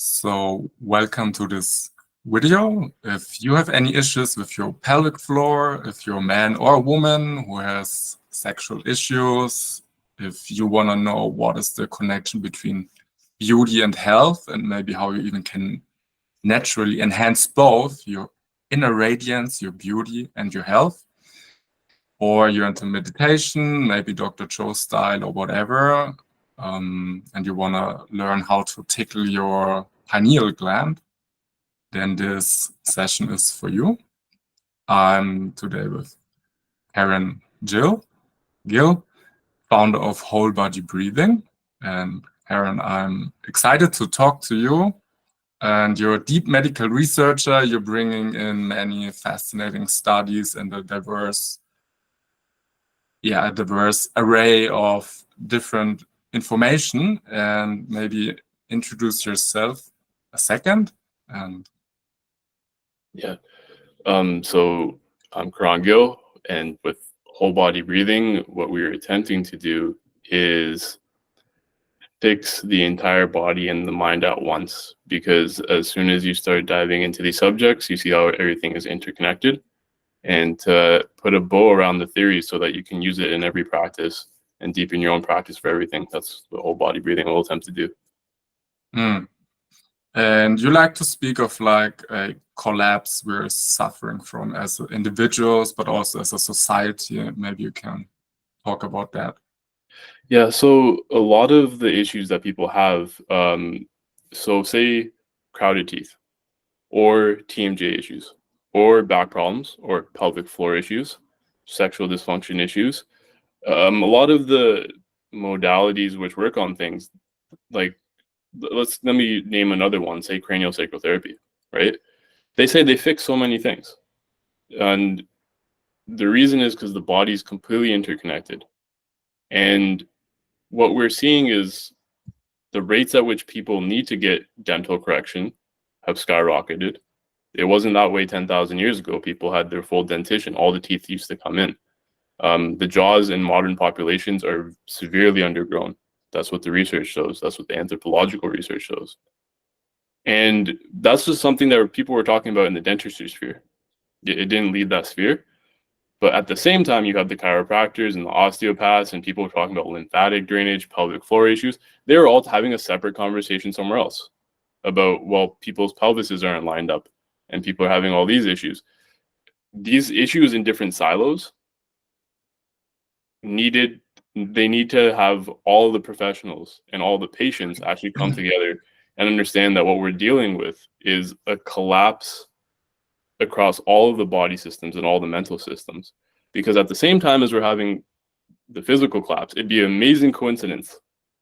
So welcome to this video. If you have any issues with your pelvic floor, if you're a man or a woman who has sexual issues, if you want to know what is the connection between beauty and health, and maybe how you even can naturally enhance both your inner radiance, your beauty, and your health, or you're into meditation, maybe Dr. Joe style or whatever, and you want to learn how to tickle your pineal gland, then this session is for you. I'm today with Karen Gill, founder of Whole Body Breathing. And Karen, I'm excited to talk to you. And you're a deep medical researcher. You're bringing in many fascinating studies and a diverse array of different information. And maybe introduce yourself a second. And So I'm Karan Gill, and with whole body breathing, what we're attempting to do is fix the entire body and the mind at once, because as soon as you start diving into these subjects, you see how everything is interconnected, and to put a bow around the theory so that you can use it in every practice and deepen your own practice for everything. That's what whole body breathing will attempt to do. And you like to speak of like a collapse we're suffering from as individuals, but also as a society. Maybe you can talk about that. Yeah, so a lot of the issues that people have, so say crowded teeth, or TMJ issues, or back problems, or pelvic floor issues, sexual dysfunction issues. A lot of the modalities which work on things, like let me name another one, say craniosacral therapy, right? They say they fix so many things. And the reason is because the body is completely interconnected. And what we're seeing is the rates at which people need to get dental correction have skyrocketed. It wasn't that way 10,000 years ago. People had their full dentition. All the teeth used to come in. The jaws in modern populations are severely undergrown. That's what the research shows. That's what the anthropological research shows. And that's just something that people were talking about in the dentistry sphere. It didn't leave that sphere. But at the same time, you have the chiropractors and the osteopaths and people talking about lymphatic drainage, pelvic floor issues. They were all having a separate conversation somewhere else about, well, people's pelvises aren't lined up and people are having all these issues. These issues in different silos they need to have all the professionals and all the patients actually come together and understand that what we're dealing with is a collapse across all of the body systems and all the mental systems. Because at the same time as we're having the physical collapse, it'd be an amazing coincidence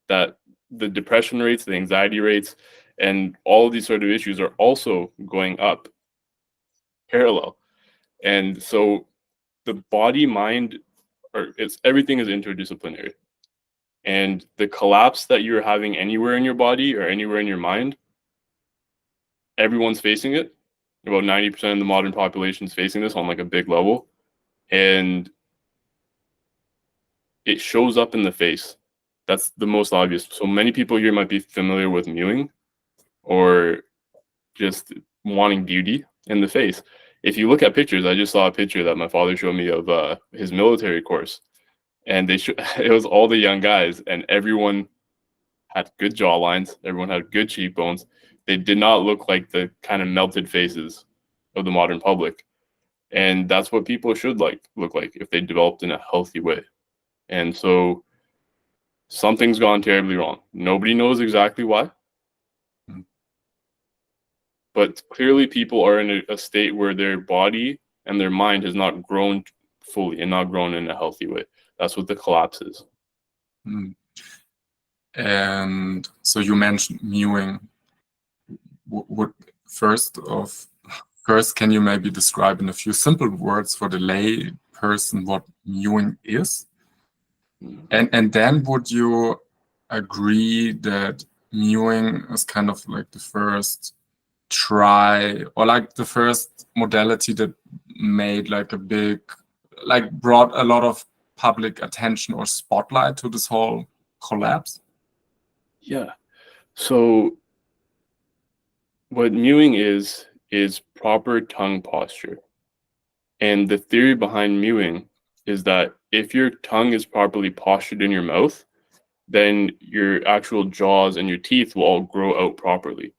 that the depression rates, the anxiety rates, and all of these sort of issues are also going up parallel. And so the body, mind, everything is interdisciplinary. And the collapse that you're having anywhere in your body or anywhere in your mind, everyone's facing it. About 90% of the modern population is facing this on like a big level. And it shows up in the face. That's the most obvious. So many people here might be familiar with mewing or just wanting beauty in the face. If you look at pictures, I just saw a picture that my father showed me of his military course. And it was all the young guys, and everyone had good jawlines. Everyone had good cheekbones. They did not look like the kind of melted faces of the modern public. And that's what people should look like if they developed in a healthy way. And so something's gone terribly wrong. Nobody knows exactly why. But clearly people are in a state where their body and their mind has not grown fully and not grown in a healthy way. That's what the collapse is. And so you mentioned mewing. First, can you maybe describe in a few simple words for the lay person what mewing is? And then would you agree that mewing is kind of like the first try, or like the first modality that made like brought a lot of public attention or spotlight to this whole collapse? Yeah. So what mewing is proper tongue posture. And the theory behind mewing is that if your tongue is properly postured in your mouth, then your actual jaws and your teeth will all grow out properly.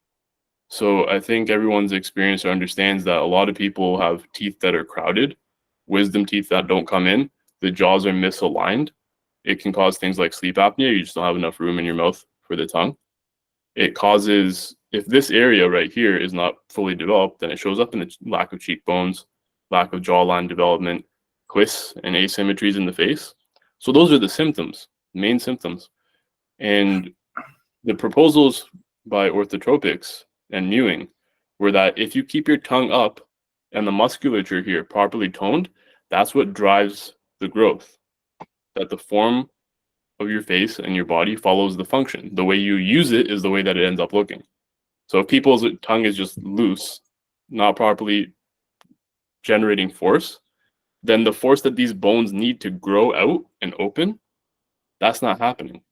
So I think everyone's experienced or understands that a lot of people have teeth that are crowded, wisdom teeth that don't come in, the jaws are misaligned. It can cause things like sleep apnea. You just don't have enough room in your mouth for the tongue. It causes, if this area right here is not fully developed, then it shows up in the lack of cheekbones, lack of jawline development, twists and asymmetries in the face. So those are the symptoms, main symptoms. And the proposals by orthotropics and mewing were that if you keep your tongue up and the musculature here properly toned, that's what drives the growth. That the form of your face and your body follows the function. The way you use it is the way that it ends up looking. So if people's tongue is just loose, not properly generating force, then the force that these bones need to grow out and open, that's not happening.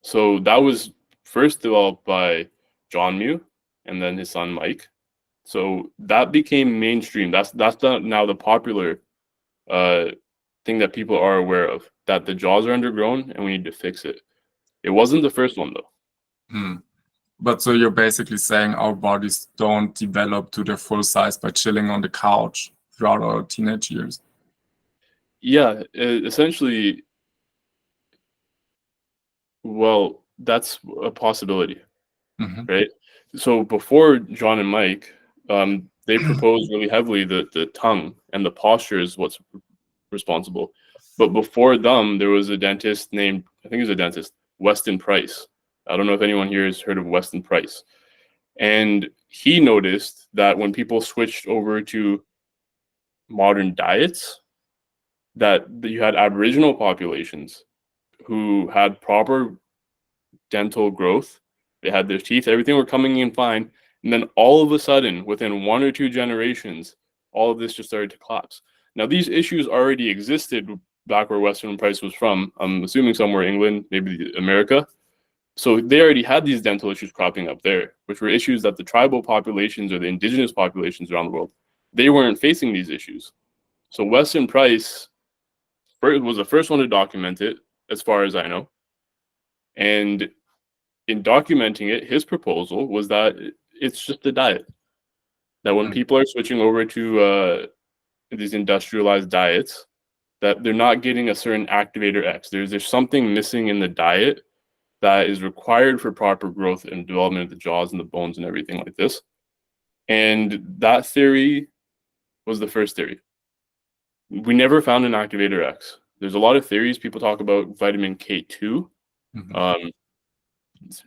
So that was first developed by John Mew and then his son Mike. So that became mainstream. That's now the popular thing that people are aware of, that the jaws are undergrown and we need to fix it. It wasn't the first one though. But so you're basically saying our bodies don't develop to their full size by chilling on the couch throughout our teenage years. Yeah, essentially, well, that's a possibility, right? So before John and Mike, they proposed really heavily that the tongue and the posture is what's responsible. But before them, there was a dentist named, I think he was a dentist, Weston Price. I don't know if anyone here has heard of Weston Price. And he noticed that when people switched over to modern diets, that you had Aboriginal populations who had proper dental growth. They had their teeth, everything were coming in fine. And then all of a sudden, within 1 or 2 generations, all of this just started to collapse. Now, these issues already existed back where Weston Price was from. I'm assuming somewhere England, maybe America. So they already had these dental issues cropping up there, which were issues that the tribal populations or the indigenous populations around the world, they weren't facing these issues. So Weston Price was the first one to document it, as far as I know. And in documenting it, his proposal was that it's just a diet. That when people are switching over to these industrialized diets, that they're not getting a certain activator X. There's something missing in the diet that is required for proper growth and development of the jaws and the bones and everything like this. And that theory was the first theory. We never found an activator X. There's a lot of theories. People talk about vitamin K2,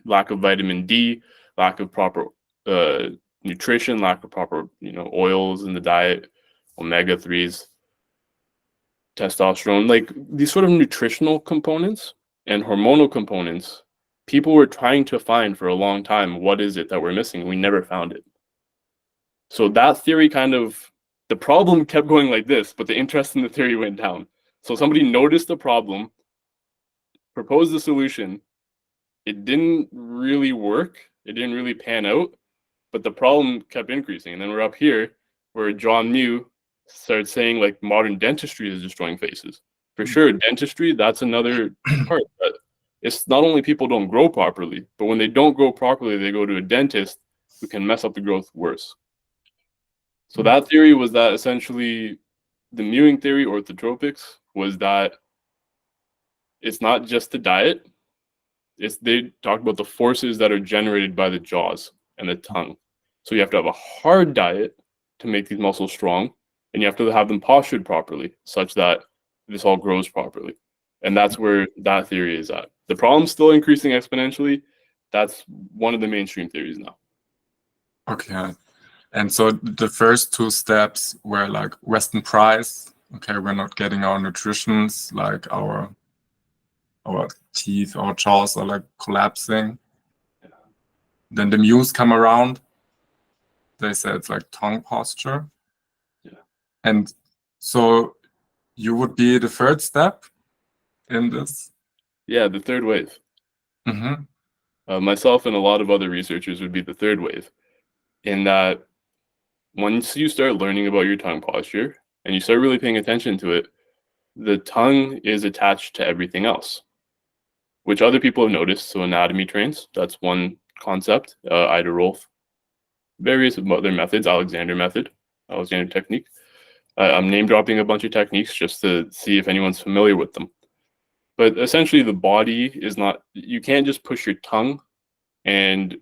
lack of vitamin D, lack of proper nutrition, lack of proper oils in the diet, omega-3s, testosterone, like these sort of nutritional components and hormonal components. People were trying to find for a long time, what is it that we're missing? We never found it. So that theory the problem kept going like this, but the interest in the theory went down. So somebody noticed the problem, proposed the solution. It didn't really work. It didn't really pan out, but the problem kept increasing. And then we're up here where John Mew started saying like modern dentistry is destroying faces. For sure, dentistry, that's another part. That it's not only people don't grow properly, but when they don't grow properly, they go to a dentist who can mess up the growth worse. So that theory was that essentially the mewing theory, orthotropics, was that it's not just the diet. They talked about the forces that are generated by the jaws and the tongue. So you have to have a hard diet to make these muscles strong, and you have to have them postured properly such that this all grows properly. And that's where that theory is at. The problem's still increasing exponentially. That's one of the mainstream theories now. Okay. And so the first 2 steps were like Weston Price. Okay, we're not getting our nutritions, like our teeth, our jaws are like collapsing. Yeah. Then the Mews come around. They say it's like tongue posture. Yeah. And so you would be the third step in this? Yeah, the third wave. Myself and a lot of other researchers would be the third wave. in that once you start learning about your tongue posture and you start really paying attention to it, the tongue is attached to everything else, which other people have noticed. So anatomy trains, that's one concept. Ida Rolf, various other methods, Alexander technique. I'm name dropping a bunch of techniques just to see if anyone's familiar with them. But essentially the body is not, you can't just push your tongue and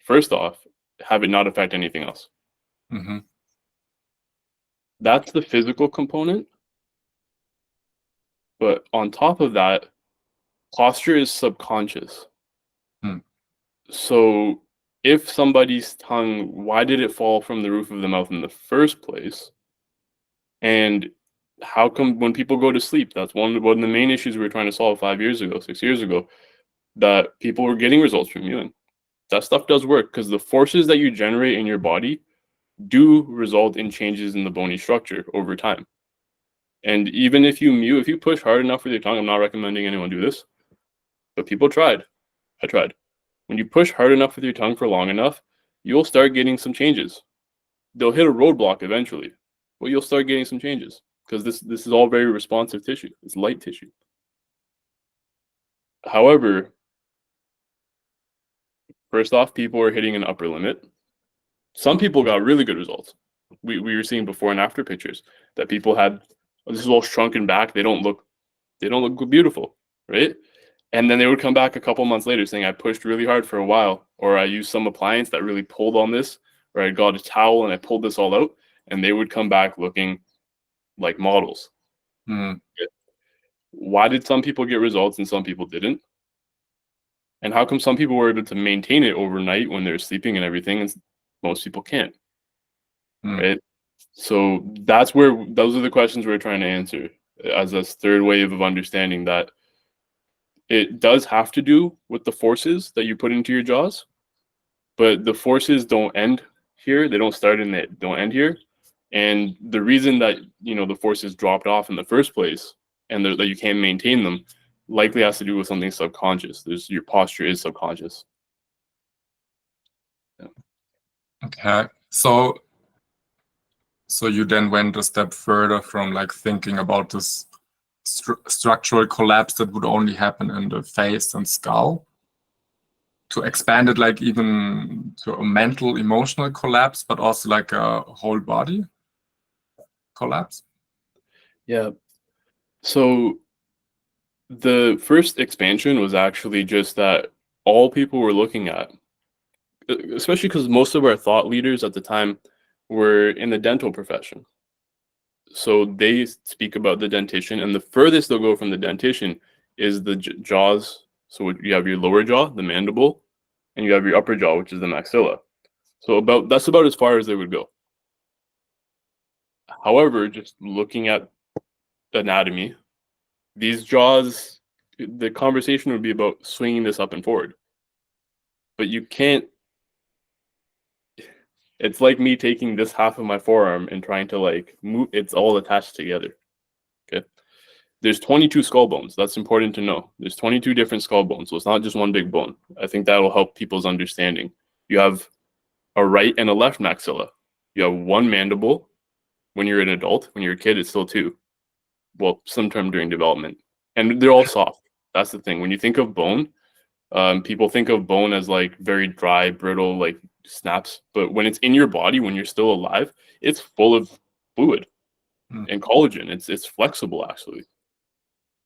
first off, have it not affect anything else. Mm-hmm. That's the physical component. But on top of that, posture is subconscious. Hmm. So if somebody's tongue, why did it fall from the roof of the mouth in the first place? And how come when people go to sleep, that's one of the main issues we were trying to solve 5 years ago, 6 years ago, that people were getting results from mewing. That stuff does work because the forces that you generate in your body do result in changes in the bony structure over time. And even if you mew, if you push hard enough with your tongue, I'm not recommending anyone do this, but people tried. I tried. When you push hard enough with your tongue for long enough, you'll start getting some changes. They'll hit a roadblock eventually, but you'll start getting some changes because this is all very responsive tissue. It's light tissue. However, first off, people are hitting an upper limit. Some people got really good results. We were seeing before and after pictures that people had, this is all shrunken back. They don't look beautiful, right? And then they would come back a couple months later saying, I pushed really hard for a while, or I used some appliance that really pulled on this, or I got a towel and I pulled this all out, and they would come back looking like models. Mm. Why did some people get results and some people didn't? And how come some people were able to maintain it overnight when they're sleeping and everything, and most people can't? Mm. Right? So those are the questions we're trying to answer as a third wave of understanding that it does have to do with the forces that you put into your jaws, but the forces don't end here. They don't start and they don't end here. And the reason that, the forces dropped off in the first place and that you can't maintain them likely has to do with something subconscious. Your posture is subconscious. Yeah. Okay. So you then went a step further from like thinking about this structural collapse that would only happen in the face and skull to expand it like even to a mental, emotional collapse, but also like a whole body collapse. Yeah. So the first expansion was actually just that all people were looking at, especially because most of our thought leaders at the time were in the dental profession. So they speak about the dentition, and the furthest they'll go from the dentition is the jaws. So you have your lower jaw, the mandible, and you have your upper jaw, which is the maxilla. So that's about as far as they would go. However, just looking at anatomy, these jaws, the conversation would be about swinging this up and forward. But you can't, it's like me taking this half of my forearm and trying to like move, it's all attached together. Okay. There's 22 skull bones. That's important to know. There's 22 different skull bones. So it's not just one big bone. I think that'll help people's understanding. You have a right and a left maxilla. You have one mandible. When you're an adult, when you're a kid, it's still two. Well, sometime during development. And they're all soft. That's the thing. When you think of bone, people think of bone as like very dry, brittle, like snaps. But when it's in your body, when you're still alive, it's full of fluid and collagen. It's flexible actually.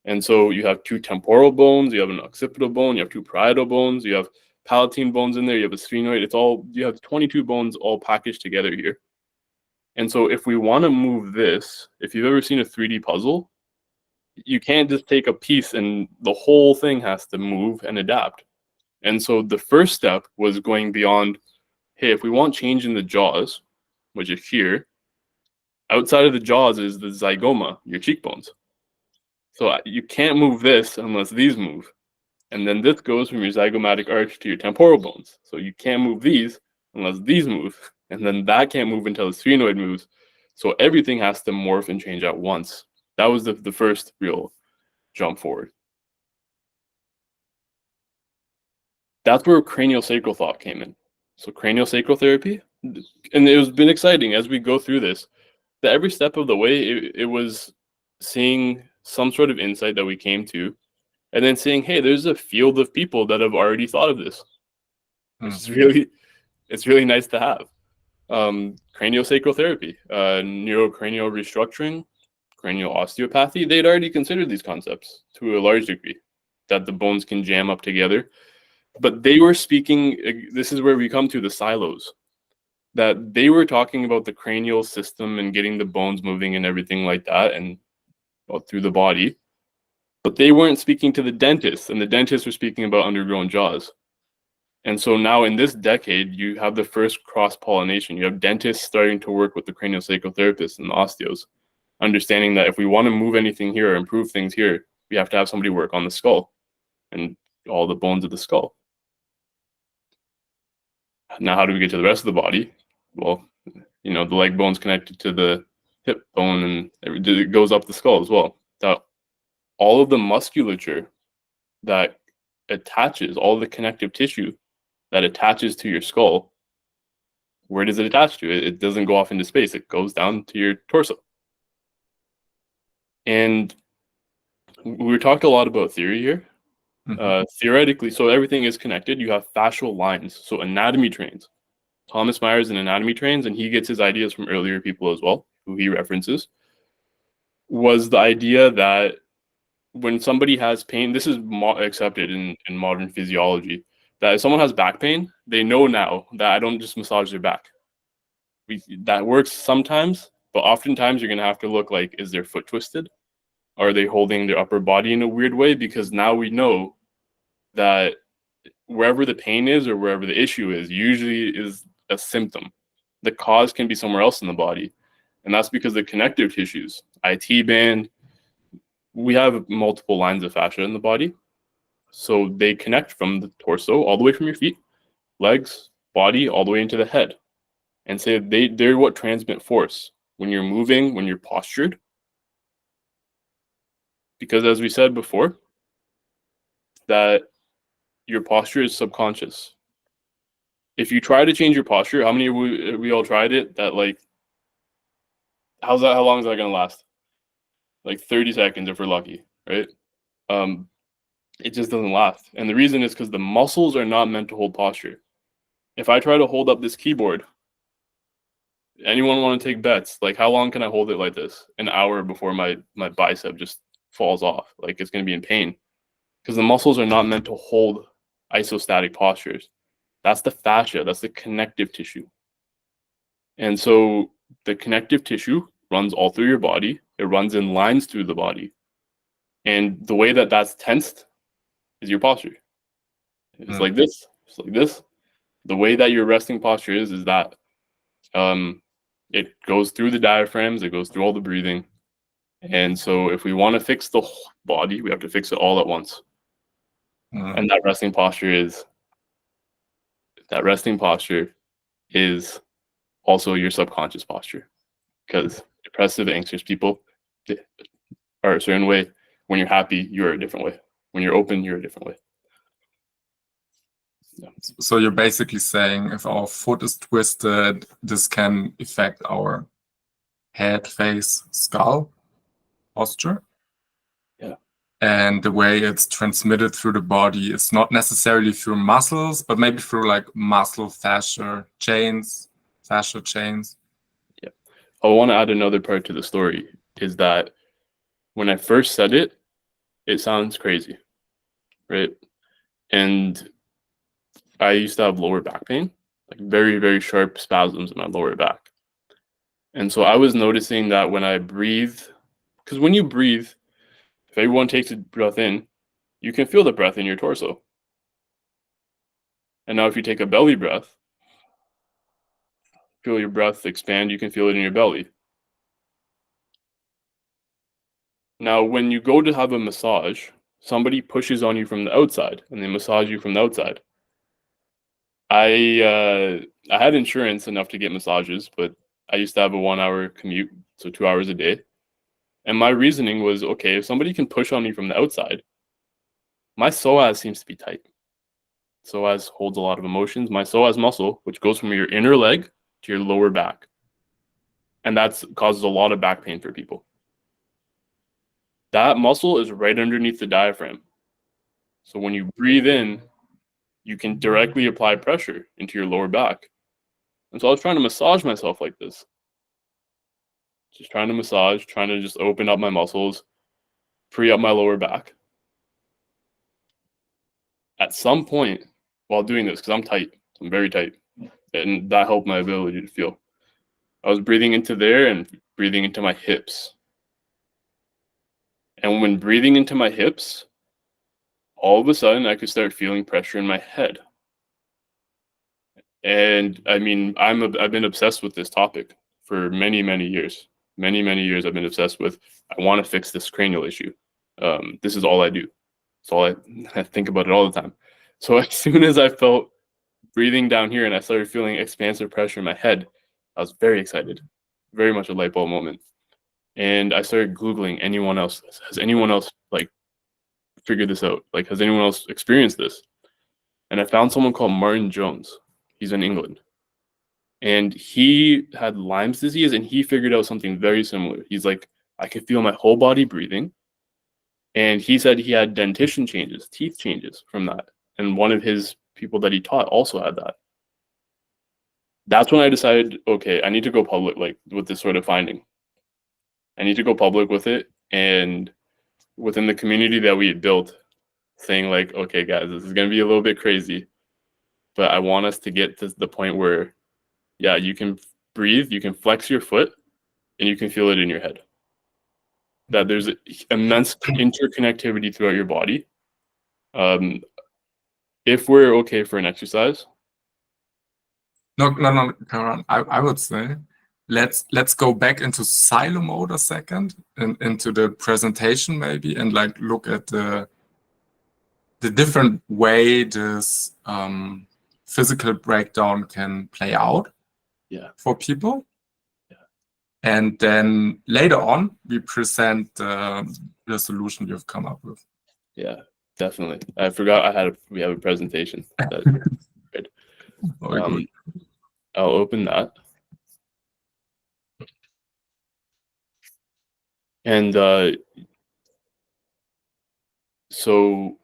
And so you have two temporal bones, you have an occipital bone, you have two parietal bones, you have palatine bones in there, you have a sphenoid. You have 22 bones all packaged together here. And so if we want to move this, if you've ever seen a 3D puzzle, you can't just take a piece and the whole thing has to move and adapt. And so the first step was going beyond, hey, if we want change in the jaws, which is here, outside of the jaws is the zygoma, your cheekbones. So you can't move this unless these move. And then this goes from your zygomatic arch to your temporal bones. So you can't move these unless these move. And then that can't move until the sphenoid moves. So everything has to morph and change at once. That was the first real jump forward. That's where cranial sacral thought came in. So craniosacral therapy, and it has been exciting as we go through this, that every step of the way, it was seeing some sort of insight that we came to, and then saying, hey, there's a field of people that have already thought of this, which is it's really nice to have. Craniosacral therapy, neurocranial restructuring, cranial osteopathy, they'd already considered these concepts to a large degree, that the bones can jam up together. But they were speaking, this is where we come to the silos, that they were talking about the cranial system and getting the bones moving and everything like that, and through the body. But they weren't speaking to the dentists, and the dentists were speaking about undergrown jaws. And so now in this decade, you have the first cross-pollination. You have dentists starting to work with the craniosacral therapists and the osteos, understanding that if we want to move anything here or improve things here, we have to have somebody work on the skull and all the bones of the skull. Now, how do we get to the rest of the body? Well, the leg bone's connected to the hip bone, and it goes up the skull as well. That all of the musculature that attaches, all the connective tissue that attaches to your skull, where does it attach to? It doesn't go off into space. It goes down to your torso. And we talked a lot about theory here. Theoretically, so everything is connected. You have fascial lines, so anatomy trains. Thomas Myers in anatomy trains, and he gets his ideas from earlier people as well, who he references, was the idea that when somebody has pain, this is accepted in modern physiology, that if someone has back pain, they know now that I don't just massage their back. That works sometimes, but oftentimes you're going to have to look like, is their foot twisted? Are they holding their upper body in a weird way? Because now we know that wherever the pain is or wherever the issue is, usually is a symptom. The cause can be somewhere else in the body. And that's because the connective tissues, IT band, we have multiple lines of fascia in the body. So they connect from the torso all the way from your feet, legs, body, all the way into the head. And say they're what transmit force when you're moving, when you're postured. Because as we said before, that your posture is subconscious. If you try to change your posture, how many of we all tried it? That like, how long is that going to last? Like 30 seconds if we're lucky, right? It just doesn't last. And the reason is because the muscles are not meant to hold posture. If I try to hold up this keyboard, anyone want to take bets? Like, how long can I hold it like this? An hour before my bicep just falls off. Like, it's going to be in pain. Because the muscles are not meant to hold isostatic postures. That's the fascia. That's the connective tissue. And so the connective tissue runs all through your body. It runs in lines through the body. And the way that that's tensed is your posture. It's like this. It's like this. The way that your resting posture is that it goes through the diaphragms. It goes through all the breathing. And so if we want to fix the whole body, we have to fix it all at once. And that resting posture is also your subconscious posture, because depressive, anxious people are a certain way. When you're happy, you're a different way. When you're open, you're a different way. Yeah. So you're basically saying if our foot is twisted, this can affect our head, face, skull posture. Yeah. And the way it's transmitted through the body is not necessarily through muscles, but maybe through like muscle fascia chains. Yeah. I want to add another part to the story, is that when I first said it, it sounds crazy, right? And I used to have lower back pain, like very, very sharp spasms in my lower back. And so I was noticing that when I breathe, because when you breathe, if everyone takes a breath in, you can feel the breath in your torso. And now if you take a belly breath, feel your breath expand, you can feel it in your belly. Now, when you go to have a massage, somebody pushes on you from the outside and they massage you from the outside. I had insurance enough to get massages, but I used to have a 1-hour commute, so 2 hours a day. And my reasoning was, okay, if somebody can push on me from the outside, my psoas seems to be tight. psoas holds a lot of emotions. My psoas muscle, which goes from your inner leg to your lower back. And that causes a lot of back pain for people. That muscle is right underneath the diaphragm. So when you breathe in, you can directly apply pressure into your lower back. And so I was trying to massage myself like this. Just trying to massage, trying to just open up my muscles, free up my lower back. At some point while doing this, because I'm tight, I'm very tight, and that helped my ability to feel. I was breathing into there and breathing into my hips. And when breathing into my hips, all of a sudden I could start feeling pressure in my head. And I mean, I've been obsessed with this topic for many, many years. Many, many years I've been obsessed with, I want to fix this cranial issue. This is all I do. It's all I think about it all the time. So as soon as I felt breathing down here and I started feeling expansive pressure in my head, I was very excited, very much a light bulb moment. And I started Googling anyone else. Has anyone else like figured this out? Like, has anyone else experienced this? And I found someone called Martin Jones. He's in England. And he had Lyme's disease and he figured out something very similar. He's like, I could feel my whole body breathing. And he said he had dentition changes, teeth changes from that. And one of his people that he taught also had that. That's when I decided, okay, I need to go public like with this sort of finding. I need to go public with it. And within the community that we had built, saying like, okay, guys, this is going to be a little bit crazy, but I want us to get to the point where, yeah, you can breathe, you can flex your foot, and you can feel it in your head. That there's immense interconnectivity throughout your body. If we're okay for an exercise. No, Karan, I would say let's go back into silo mode a second and into the presentation maybe and like look at the different way this physical breakdown can play out for people. And then later on, we present the solution you've come up with. Yeah, definitely. I forgot we have a presentation. Good. I'll open that. And so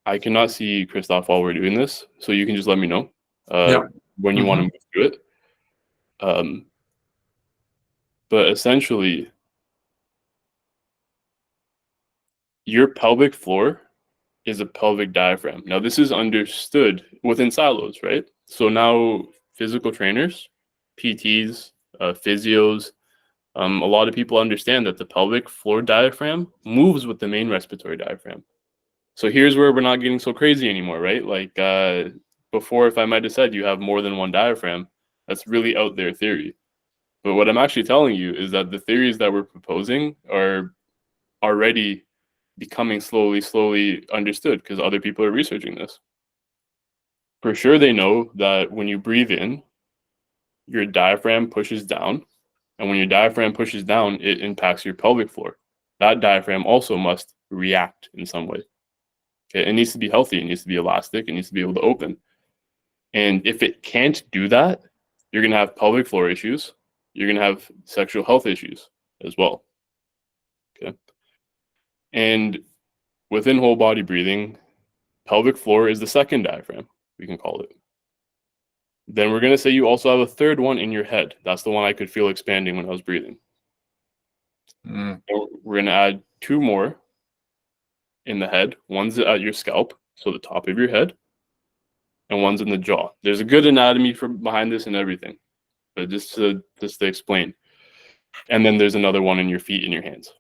I cannot see Christoph while we're doing this, so you can just let me know when you want to move through it. But essentially, your pelvic floor is a pelvic diaphragm. Now, this is understood within silos, right? So now physical trainers, PTs, physios, a lot of people understand that the pelvic floor diaphragm moves with the main respiratory diaphragm. So here's where we're not getting so crazy anymore, right? Like before, if I might have said you have more than one diaphragm, that's really out there theory. But what I'm actually telling you is that the theories that we're proposing are already becoming slowly understood because other people are researching this. For sure, they know that when you breathe in, your diaphragm pushes down. And when your diaphragm pushes down, it impacts your pelvic floor. That diaphragm also must react in some way. Okay, it needs to be healthy. It needs to be elastic. It needs to be able to open. And if it can't do that, you're going to have pelvic floor issues. You're going to have sexual health issues as well. Okay. And within whole body breathing, pelvic floor is the second diaphragm, we can call it. Then we're going to say you also have a third one in your head. That's the one I could feel expanding when I was breathing. We're going to add two more in the head. One's at your scalp, so the top of your head, and one's in the jaw. There's a good anatomy behind this and everything, but just to explain. And then there's another one in your feet and your hands.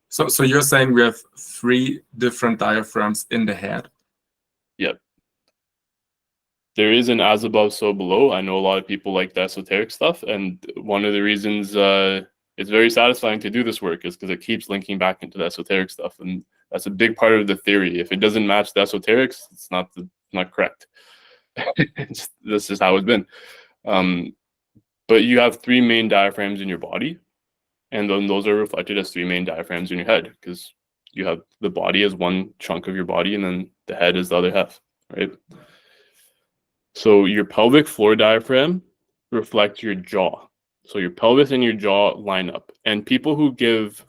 So you're saying we have 3 different diaphragms in the head? Yep. There is an as above, so below. I know a lot of people like the esoteric stuff, and one of the reasons it's very satisfying to do this work is because it keeps linking back into the esoteric stuff, and that's a big part of the theory. If it doesn't match the esoterics, it's not correct. This is how it's been. But you have 3 main diaphragms in your body, and then those are reflected as 3 main diaphragms in your head, because You have the body as one chunk of your body, and then the head is the other half, right? So your pelvic floor diaphragm reflects your jaw. So your pelvis and your jaw line up. And people who give,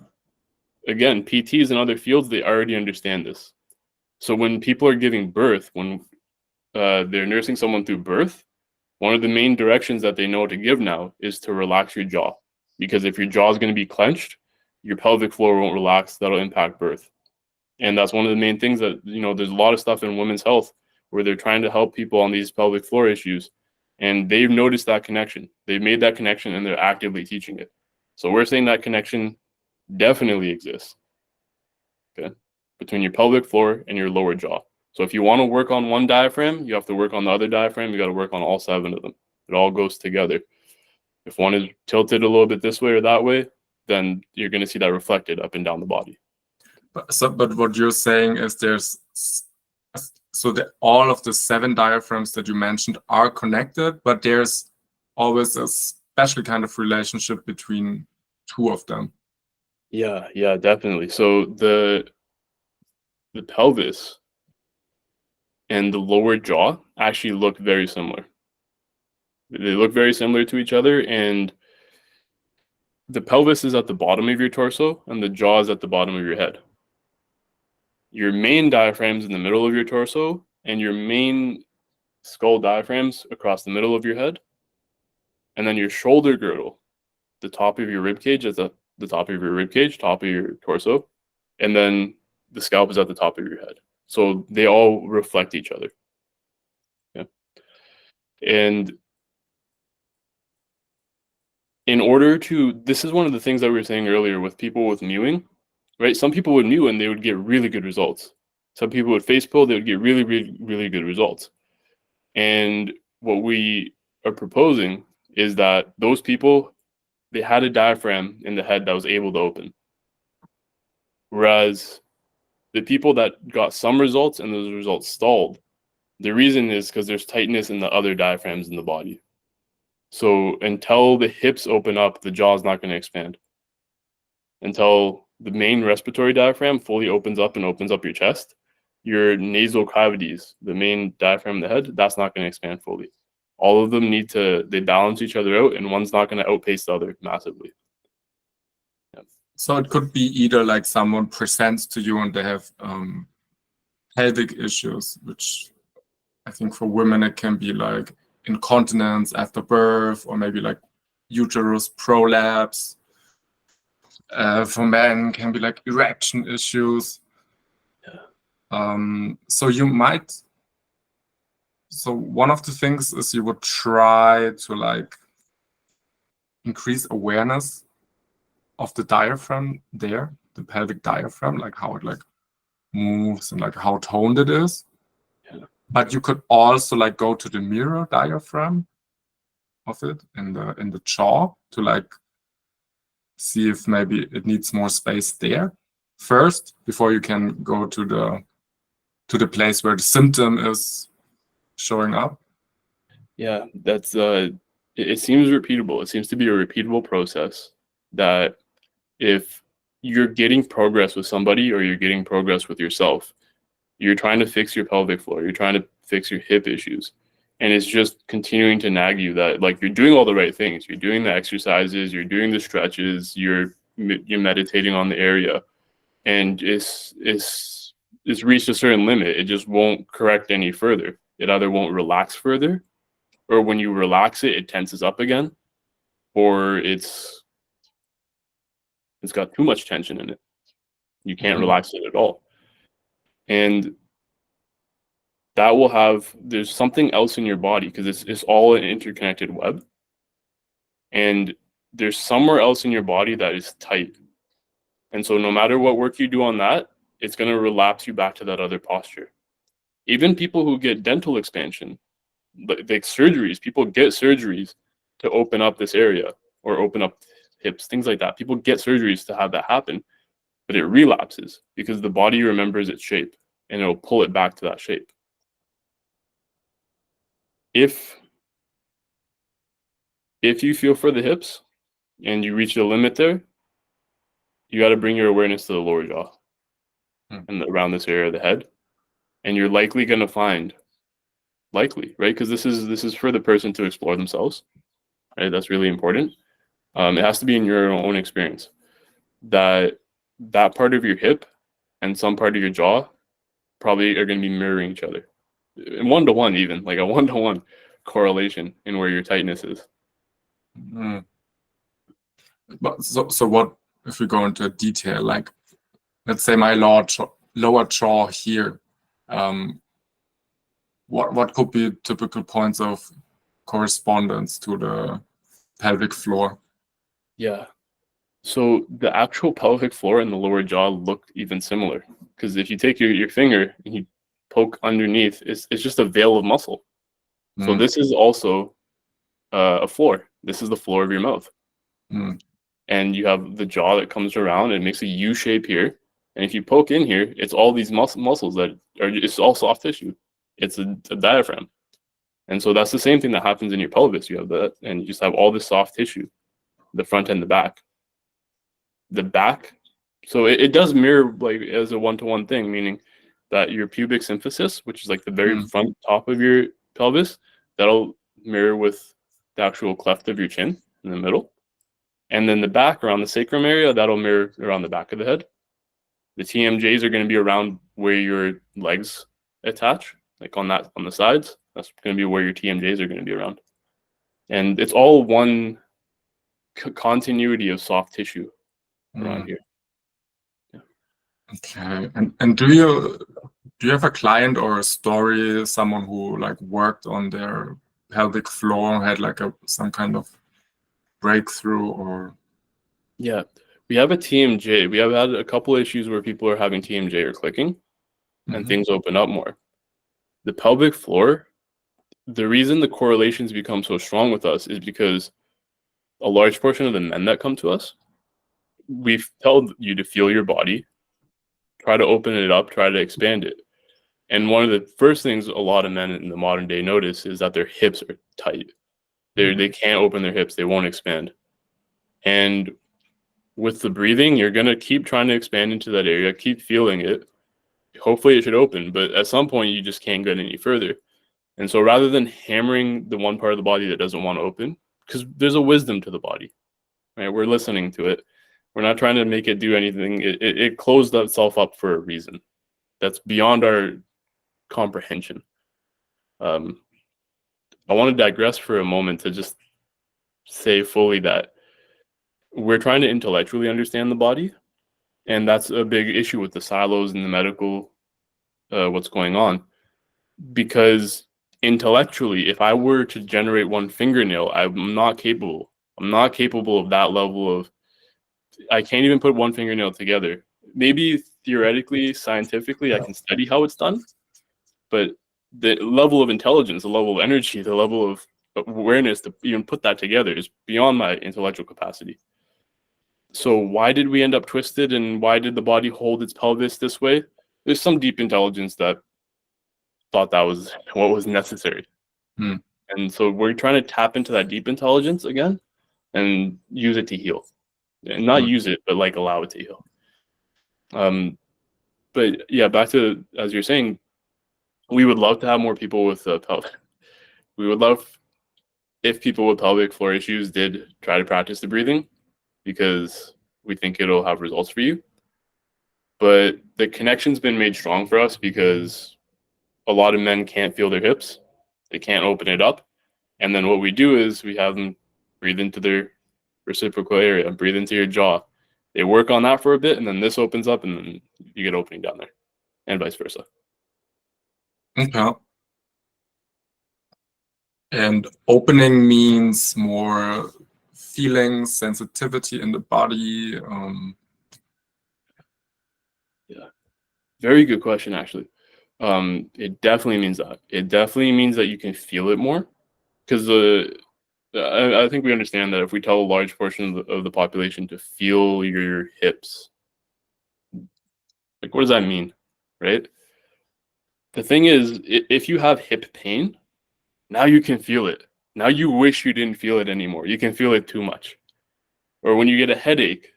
again, PTs and other fields, they already understand this. So when people are giving birth, when they're nursing someone through birth, one of the main directions that they know to give now is to relax your jaw. Because if your jaw is going to be clenched, your pelvic floor won't relax. That'll impact birth. And that's one of the main things that, there's a lot of stuff in women's health where they're trying to help people on these pelvic floor issues. And they've noticed that connection. They've made that connection and they're actively teaching it. So we're saying that connection definitely exists, okay, between your pelvic floor and your lower jaw. So if you want to work on one diaphragm, you have to work on the other diaphragm. You got to work on all 7 of them. It all goes together. If one is tilted a little bit this way or that way, then you're going to see that reflected up and down the body. But what you're saying is so that all of the 7 diaphragms that you mentioned are connected, but there's always a special kind of relationship between 2 of them. Yeah, definitely. So the pelvis and the lower jaw actually look very similar. They look very similar to each other, and the pelvis is at the bottom of your torso and the jaw is at the bottom of your head. Your main diaphragm's in the middle of your torso, and your main skull diaphragm's across the middle of your head. And then your shoulder girdle, the top of your rib cage is at the top of your rib cage, top of your torso, and then the scalp is at the top of your head. So they all reflect each other. Yeah. And in order to, this is one of the things that we were saying earlier with people with mewing, right? Some people would mew and they would get really good results. Some people would face pull, they would get really, really, really good results. And what we are proposing is that those people, they had a diaphragm in the head that was able to open. Whereas the people that got some results and those results stalled, the reason is because there's tightness in the other diaphragms in the body. So until the hips open up, the jaw is not going to expand. Until the main respiratory diaphragm fully opens up and opens up your chest, your nasal cavities, the main diaphragm in the head, that's not going to expand fully. All of them they balance each other out, and one's not going to outpace the other massively. Yeah. So it could be either like someone presents to you and they have pelvic issues, which I think for women it can be like incontinence after birth, or maybe like uterus prolapse. For men can be like erection issues. Yeah. So one of the things is you would try to like increase awareness of the diaphragm there, the pelvic diaphragm, like how it like moves and like how toned it is. Yeah. But you could also like go to the mirror diaphragm of it in the jaw to like see if maybe it needs more space there first before you can go to the place where the symptom is showing up. Yeah, that's it seems repeatable. It seems to be a repeatable process that if you're getting progress with somebody or you're getting progress with yourself, you're trying to fix your pelvic floor, you're trying to fix your hip issues, and it's just continuing to nag you that like you're doing all the right things, you're doing the exercises, you're doing the stretches, you're meditating on the area, and it's reached a certain limit. It just won't correct any further. It either won't relax further, or when you relax it, it tenses up again, or it's got too much tension in it. You can't relax it at all. And that will there's something else in your body because it's all an interconnected web. And there's somewhere else in your body that is tight. And so no matter what work you do on that, it's going to relapse you back to that other posture. Even people who get dental expansion, like surgeries, people get surgeries to open up this area or open up hips, things like that. People get surgeries to have that happen, but it relapses because the body remembers its shape and it'll pull it back to that shape. If you feel for the hips and you reach the limit there, you got to bring your awareness to the lower jaw. and around this area of the head. And you're likely going to find, right? Because this is for the person to explore themselves, right? That's really important. It has to be in your own experience that part of your hip and some part of your jaw probably are going to be mirroring each other, and 1-to-1, even like a 1-to-1 correlation in where your tightness is. But so what if we go into detail? Like, let's say my lower jaw here. What could be typical points of correspondence to the pelvic floor? Yeah. So the actual pelvic floor and the lower jaw look even similar, because if you take your finger and you poke underneath, it's just a veil of muscle. So this is also a floor. This is the floor of your mouth. And you have the jaw that comes around and makes a U shape here. And if you poke in here, it's all these muscles that it's all soft tissue. It's a diaphragm. And so that's the same thing that happens in your pelvis. You have that, and you just have all this soft tissue, the front and the back. The back, so it does mirror like as a 1-to-1 thing, meaning that your pubic symphysis, which is like the very front top of your pelvis, that'll mirror with the actual cleft of your chin in the middle. And then the back around the sacrum area, that'll mirror around the back of the head. The TMJs are going to be around where your legs attach, like on the sides. That's going to be where your TMJs are going to be around. And it's all one continuity of soft tissue around here. Yeah. Okay. And do you have a client or a story, someone who like worked on their pelvic floor, had like some kind of breakthrough? Or yeah, we have a TMJ. We have had a couple issues where people are having TMJ or clicking, and things open up more. The pelvic floor, the reason the correlations become so strong with us is because a large portion of the men that come to us, we tell you to feel your body, try to open it up, try to expand it. And one of the first things a lot of men in the modern day notice is that their hips are tight. They can't open their hips. They won't expand. And with the breathing, you're going to keep trying to expand into that area, keep feeling it. Hopefully it should open, but at some point you just can't get any further. And so rather than hammering the one part of the body that doesn't want to open, because there's a wisdom to the body, right? We're listening to it. We're not trying to make it do anything. It closed itself up for a reason that's beyond our comprehension. I want to digress for a moment to just say fully that we're trying to intellectually understand the body, and that's a big issue with the silos and the medical, what's going on. Because intellectually, if I were to generate one fingernail, I'm not capable. I'm not capable of that level of, I can't even put one fingernail together. Maybe theoretically, scientifically, I can study how it's done, but the level of intelligence, the level of energy, the level of awareness to even put that together is beyond my intellectual capacity. So why did we end up twisted, and why did the body hold its pelvis this way? There's some deep intelligence that thought that was what was necessary. And so we're trying to tap into that deep intelligence again and use it to heal. And not use it, but like allow it to heal. But yeah, back to, as you're saying, we would love to have more people with pelvic. We would love if people with pelvic floor issues did try to practice the breathing, because we think it'll have results for you. But the connection's been made strong for us because a lot of men can't feel their hips. They can't open it up. And then what we do is we have them breathe into their reciprocal area, breathe into your jaw. They work on that for a bit, and then this opens up, and then you get opening down there, and vice versa. Okay. And opening means more feeling, sensitivity in the body. Yeah, very good question, actually. It definitely means that. It definitely means that you can feel it more, because I think we understand that if we tell a large portion of the population to feel your hips, like, what does that mean, right? The thing is, if you have hip pain, now you can feel it. Now you wish you didn't feel it anymore. You can feel it too much. Or when you get a headache,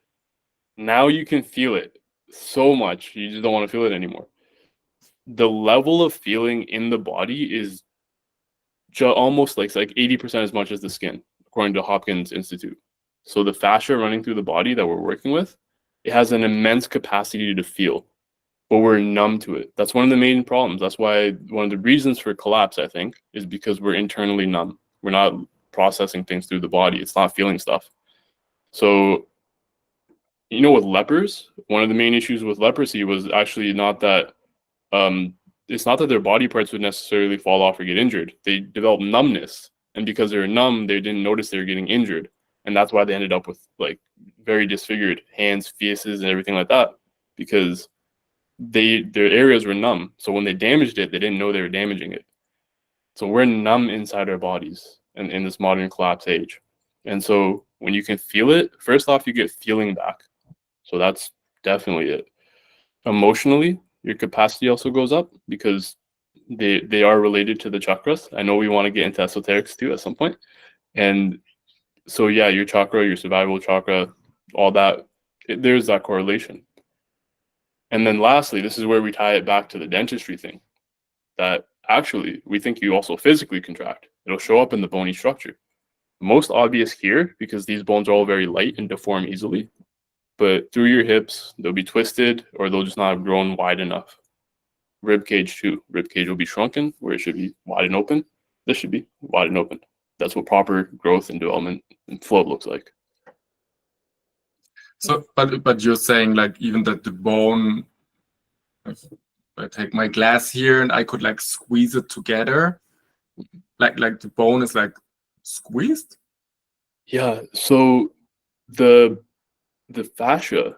now you can feel it. so much, you just don't want to feel it anymore. The level of feeling in the body is almost like 80% as much as the skin, according to Hopkins Institute. So the fascia running through the body that we're working with, it has an immense capacity to feel, but we're numb to it. That's one of the main problems. That's why one of the reasons for collapse, I think, is because we're internally numb. We're not processing things through the body. It's not feeling stuff. So, with lepers, one of the main issues with leprosy was actually not that it's not that their body parts would necessarily fall off or get injured. They developed numbness, and because they were numb, they didn't notice they were getting injured, and that's why they ended up with very disfigured hands, faces, and everything like that, because their areas were numb. So when they damaged it, they didn't know they were damaging it. So we're numb inside our bodies in this modern collapse age. And so when you can feel it, first off, you get feeling back. So that's definitely it. Emotionally, your capacity also goes up because they are related to the chakras. I know we want to get into esoterics too at some point. And so, yeah, your chakra, your survival chakra, all that, there's that correlation. And then lastly, this is where we tie it back to the dentistry thing, that actually we think you also physically contract. It'll show up in the bony structure. Most obvious here, because these bones are all very light and deform easily, but through your hips, they'll be twisted or they'll just not have grown wide enough. Rib cage too. Rib cage will be shrunken where it should be wide and open. This should be wide and open. That's what proper growth and development and flow looks like. So, but you're saying even that the bone, if I take my glass here and I could squeeze it together, like the bone is squeezed? Yeah. So the fascia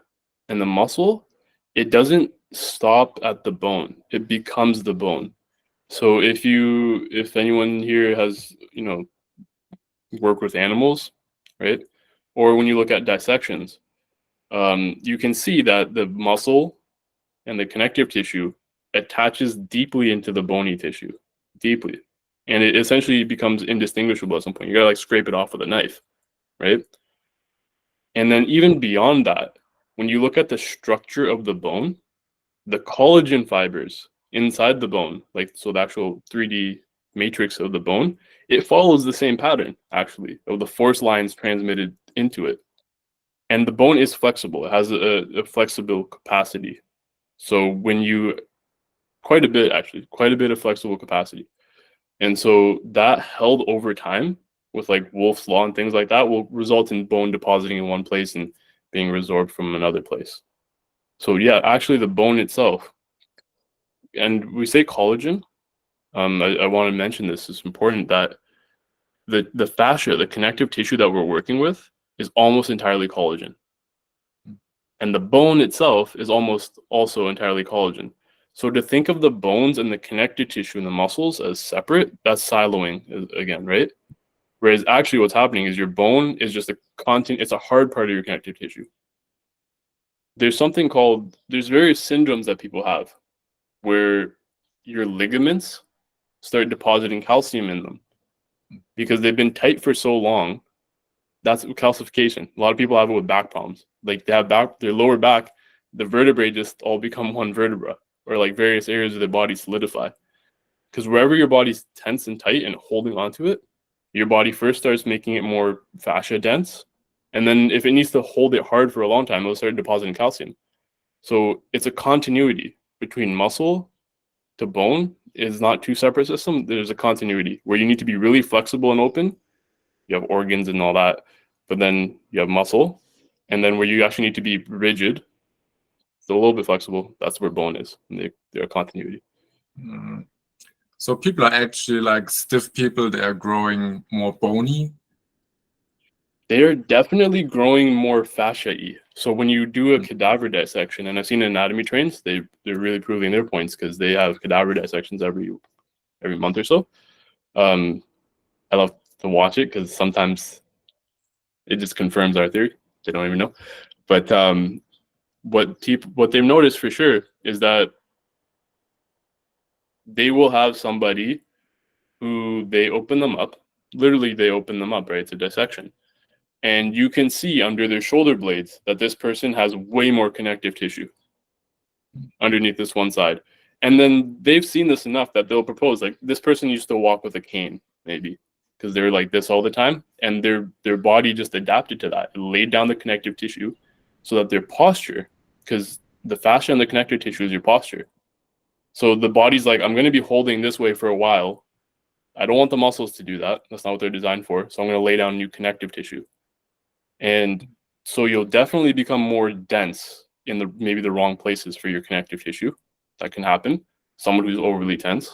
and the muscle, it doesn't stop at the bone. It becomes the bone. So if anyone here has, work with animals, right? Or when you look at dissections, you can see that the muscle and the connective tissue attaches deeply into the bony tissue, deeply. And it essentially becomes indistinguishable at some point. You gotta scrape it off with a knife, right? And then even beyond that, when you look at the structure of the bone, the collagen fibers inside the bone, so the actual 3D matrix of the bone, it follows the same pattern, actually, of the force lines transmitted into it. And the bone is flexible. It has a flexible capacity. So quite a bit of flexible capacity. And so that held over time with Wolff's Law and things like that will result in bone depositing in one place and being resorbed from another place. So yeah, actually the bone itself, and we say collagen, I want to mention this, it's important that the fascia, the connective tissue that we're working with is almost entirely collagen. And the bone itself is almost also entirely collagen. So to think of the bones and the connective tissue and the muscles as separate, that's siloing again, right? Whereas actually what's happening is your bone is just it's a hard part of your connective tissue. There's various syndromes that people have where your ligaments start depositing calcium in them because they've been tight for so long. That's calcification. A lot of people have it with back problems. They have their lower back, the vertebrae just all become one vertebra, or various areas of the body solidify. Because wherever your body's tense and tight and holding onto it, your body first starts making it more fascia dense. And then if it needs to hold it hard for a long time, it'll start depositing calcium. So it's a continuity between muscle to bone. Is not two separate systems. There's a continuity where you need to be really flexible and open. You have organs and all that, but then you have muscle. And then where you actually need to be rigid, so a little bit flexible, that's where bone is. And they're a continuity. Mm. So people are actually stiff people, they are growing more bony? They are definitely growing more fascia-y. So when you do a cadaver dissection, and I've seen anatomy trains, they're really proving their points because they have cadaver dissections every month or so. I love to watch it because sometimes it just confirms our theory. They don't even know. But what they've noticed for sure is that they will have somebody who they open them up. Literally, they open them up, right? It's a dissection. And you can see under their shoulder blades that this person has way more connective tissue. underneath this one side. And then they've seen this enough that they'll propose, like, this person used to walk with a cane, maybe, because they're like this all the time. And their body just adapted to that. It laid down the connective tissue so that their posture, because the fascia and the connective tissue is your posture. So the body's like, I'm going to be holding this way for a while. I don't want the muscles to do that. That's not what they're designed for. So I'm going to lay down new connective tissue. And so you'll definitely become more dense in maybe the wrong places for your connective tissue. That can happen. Someone who's overly tense.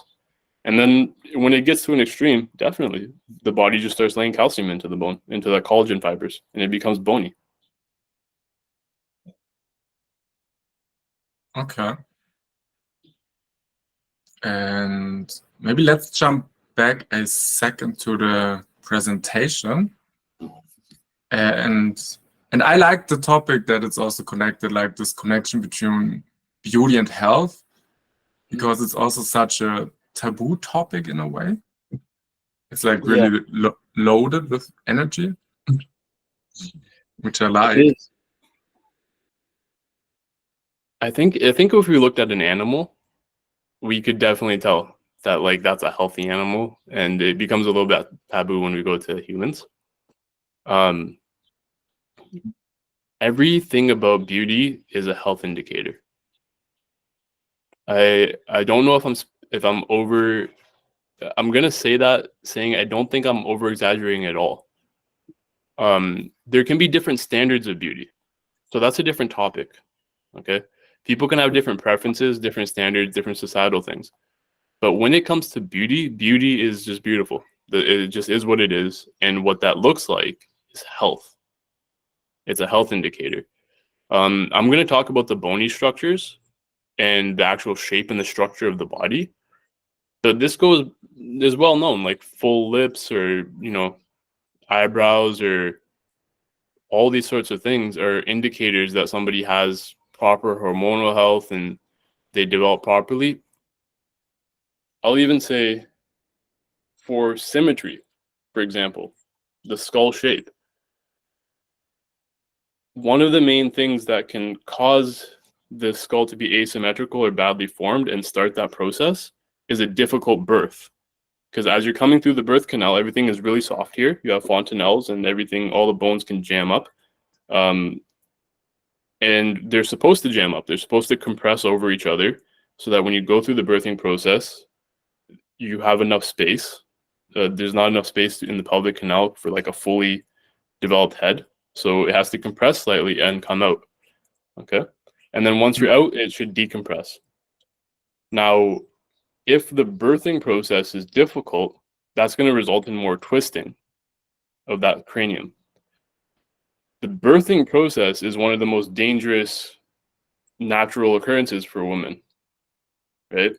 And then when it gets to an extreme, definitely the body just starts laying calcium into the bone, into the collagen fibers, and it becomes bony. Okay. And maybe let's jump back a second to the presentation. And I like the topic that it's also connected, like this connection between beauty and health, because it's also such a taboo topic in a way. It's like really loaded with energy, which I like. It is. I think if we looked at an animal, we could definitely tell that, like, that's a healthy animal, and it becomes a little bit taboo when we go to humans. Everything about beauty is a health indicator. I don't know if I'm over. I'm gonna say that saying I don't think I'm over exaggerating at all. There can be different standards of beauty, so that's a different topic. Okay, people can have different preferences, different standards, different societal things. But when it comes to beauty, beauty is just beautiful. It just is what it is, and what that looks like is health. It's a health indicator. I'm going to talk about the bony structures and the actual shape and the structure of the body. So this is well known, like full lips, or eyebrows, or all these sorts of things are indicators that somebody has proper hormonal health and they develop properly. I'll even say, for symmetry, for example, the skull shape. One of the main things that can cause the skull to be asymmetrical or badly formed and start that process is a difficult birth. Because as you're coming through the birth canal, everything is really soft here. You have fontanelles and everything, all the bones can jam up. And they're supposed to jam up. They're supposed to compress over each other so that when you go through the birthing process, you have enough space. There's not enough space in the pelvic canal for like a fully developed head. So it has to compress slightly and come out. Okay. And then once you're out, it should decompress. Now, if the birthing process is difficult, that's going to result in more twisting of that cranium. The birthing process is one of the most dangerous natural occurrences for women, right?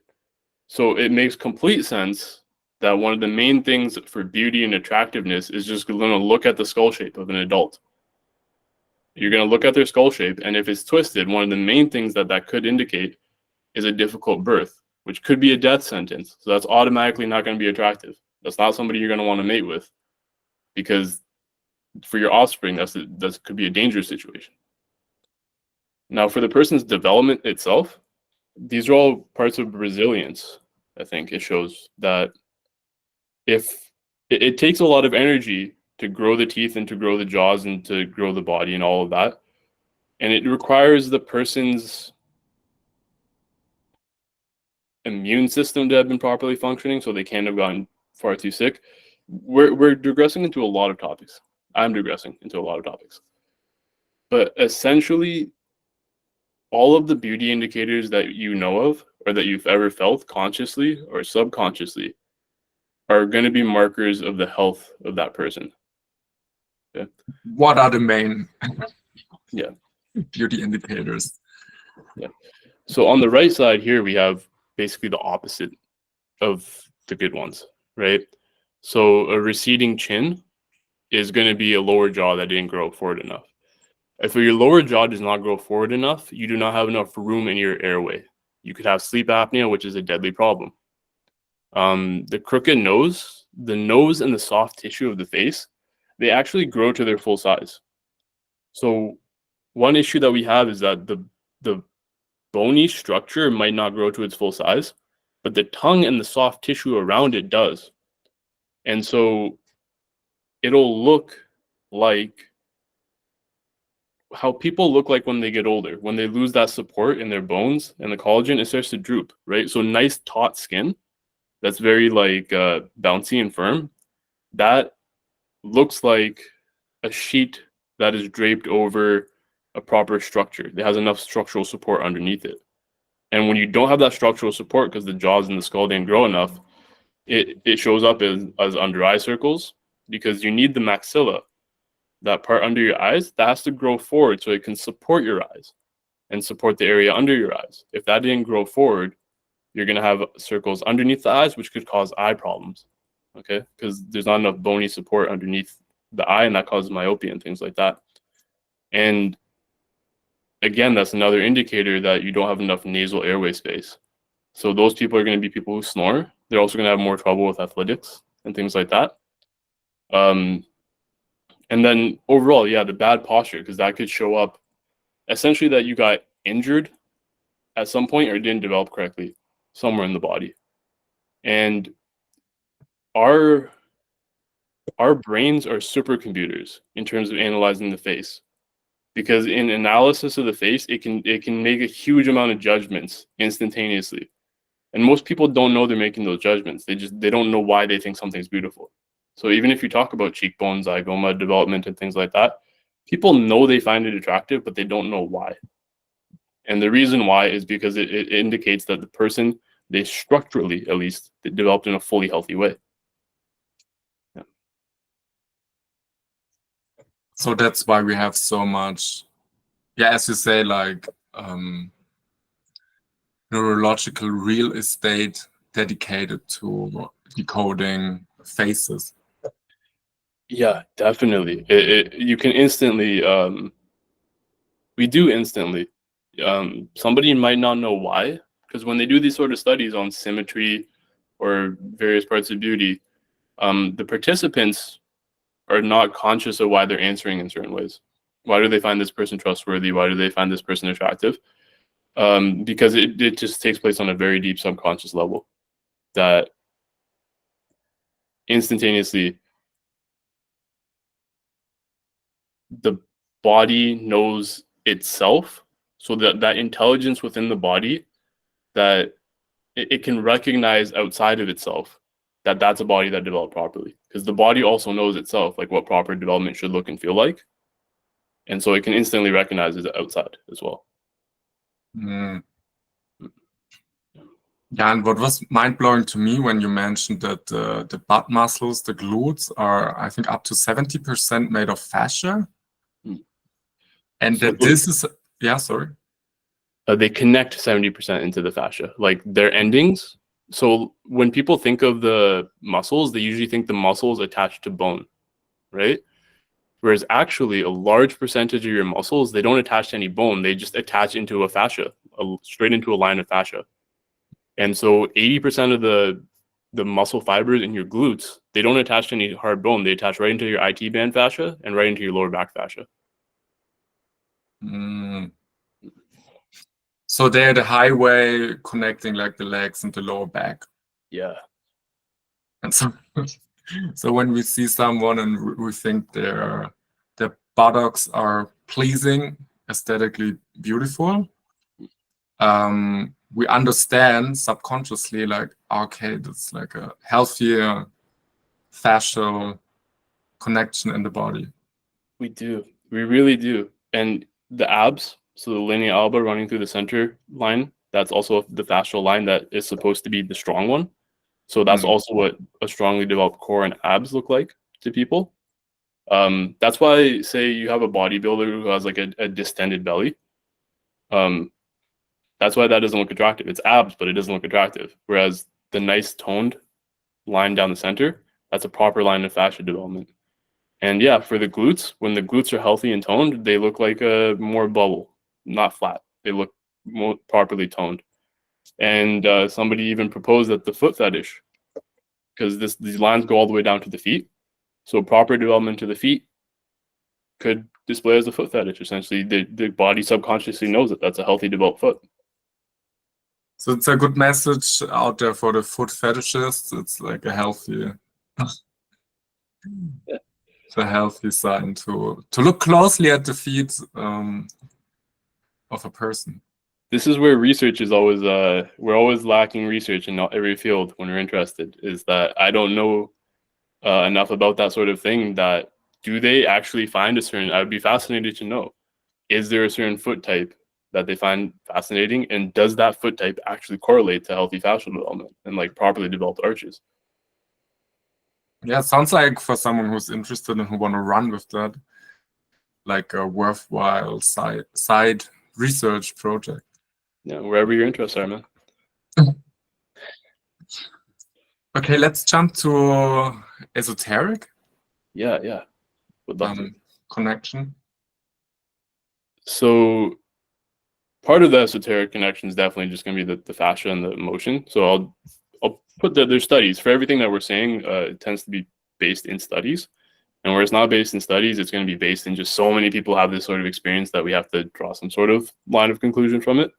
So it makes complete sense that one of the main things for beauty and attractiveness is just going to look at the skull shape of an adult. You're going to look at their skull shape, and if it's twisted, one of the main things that could indicate is a difficult birth, which could be a death sentence. So that's automatically not going to be attractive. That's not somebody you're going to want to mate with, because for your offspring, that could be a dangerous situation. Now, for the person's development itself, these are all parts of resilience. I think it shows that if it takes a lot of energy to grow the teeth and to grow the jaws and to grow the body and all of that, and it requires the person's immune system to have been properly functioning, so they can't have gotten far too sick. We're digressing into a lot of topics. I'm digressing into a lot of topics. But essentially, all of the beauty indicators that you know of or that you've ever felt consciously or subconsciously are going to be markers of the health of that person. Okay? What are the main beauty indicators? Yeah. So on the right side here, we have basically the opposite of the good ones, right? So a receding chin is going to be a lower jaw that didn't grow forward enough. If your lower jaw does not grow forward enough, you do not have enough room in your airway. You could have sleep apnea, which is a deadly problem. The crooked nose, the nose and the soft tissue of the face, they actually grow to their full size. So one issue that we have is that the bony structure might not grow to its full size, but the tongue and the soft tissue around it does. And so it'll look like how people look like when they get older. When they lose that support in their bones and the collagen, it starts to droop, right? So nice taut skin that's very like bouncy and firm, that looks like a sheet that is draped over a proper structure. It has enough structural support underneath it. And when you don't have that structural support because the jaws and the skull didn't grow enough, it shows up as under eye circles, because you need the maxilla, that part under your eyes, that has to grow forward so it can support your eyes and support the area under your eyes. If that didn't grow forward, you're going to have circles underneath the eyes, which could cause eye problems, okay? Because there's not enough bony support underneath the eye, and that causes myopia and things like that. And again, that's another indicator that you don't have enough nasal airway space. So those people are going to be people who snore. They're also going to have more trouble with athletics and things like that. And then overall, yeah, the bad posture, because that could show up essentially that you got injured at some point or didn't develop correctly somewhere in the body. And our brains are supercomputers in terms of analyzing the face, because in analysis of the face, it can make a huge amount of judgments instantaneously. And most people don't know they're making those judgments. They don't know why they think something's beautiful. So even if you talk about cheekbones, zygoma development, and things like that, people know they find it attractive, but they don't know why. And the reason why is because it indicates that the person, they structurally, at least, they developed in a fully healthy way. Yeah. So that's why we have so much, as you say, like neurological real estate dedicated to decoding faces. Yeah, definitely. You can instantly, we do instantly. Somebody might not know why, because when they do these sort of studies on symmetry or various parts of beauty, the participants are not conscious of why they're answering in certain ways. Why do they find this person trustworthy? Why do they find this person attractive? Because it just takes place on a very deep subconscious level that instantaneously the body knows itself, so that intelligence within the body, that it can recognize outside of itself that that's a body that developed properly, because the body also knows itself, like what proper development should look and feel like, and so it can instantly recognize it outside as well. Yeah, and what was mind-blowing to me when you mentioned that the butt muscles, the glutes, are, I think, up to 70% made of fascia. And So that this is, sorry. They connect 70% into the fascia, like their endings. So when people think of the muscles, they usually think the muscles attached to bone, right? Whereas actually a large percentage of your muscles, they don't attach to any bone. They just attach into a fascia, straight into a line of fascia. And so 80% of the muscle fibers in your glutes, they don't attach to any hard bone. They attach right into your IT band fascia and right into your lower back fascia. So they're the highway connecting like the legs and the lower back. Yeah. And so when we see someone and we think their buttocks are pleasing, aesthetically beautiful, we understand subconsciously, like, okay, that's like a healthier fascial connection in the body. We do. We really do. And the abs, so the linea alba running through the center line, that's also the fascial line that is supposed to be the strong one. So that's also what a strongly developed core and abs look like to people. That's why, say you have a bodybuilder who has like a distended belly. That's why that doesn't look attractive. It's abs, but it doesn't look attractive. Whereas the nice toned line down the center, that's a proper line of fascia development. And yeah, for the glutes, when the glutes are healthy and toned, they look like a more bubble, not flat. They look more properly toned. And somebody even proposed that the foot fetish, because these lines go all the way down to the feet. So proper development to the feet could display as a foot fetish. Essentially, the body subconsciously knows that that's a healthy developed foot. So it's a good message out there for the foot fetishists. It's like a healthy, it's a healthy sign to look closely at the feet of a person. This is where research is always we're always lacking research in every field when we're interested, is that I don't know enough about that sort of thing. That do they actually find a certain, I would be fascinated to know, is there a certain foot type that they find fascinating, and does that foot type actually correlate to healthy fascial development and like properly developed arches? Yeah, it sounds like for someone who's interested and who want to run with that, like a worthwhile side research project. Yeah, wherever your interests are, man. Okay, let's jump to esoteric. Yeah. Would love to. Connection. So part of the esoteric connection is definitely just going to be the fascia and the emotion. So I'll put that there's studies for everything that we're saying. It tends to be based in studies, and where it's not based in studies, it's going to be based in just so many people have this sort of experience that we have to draw some sort of line of conclusion from it.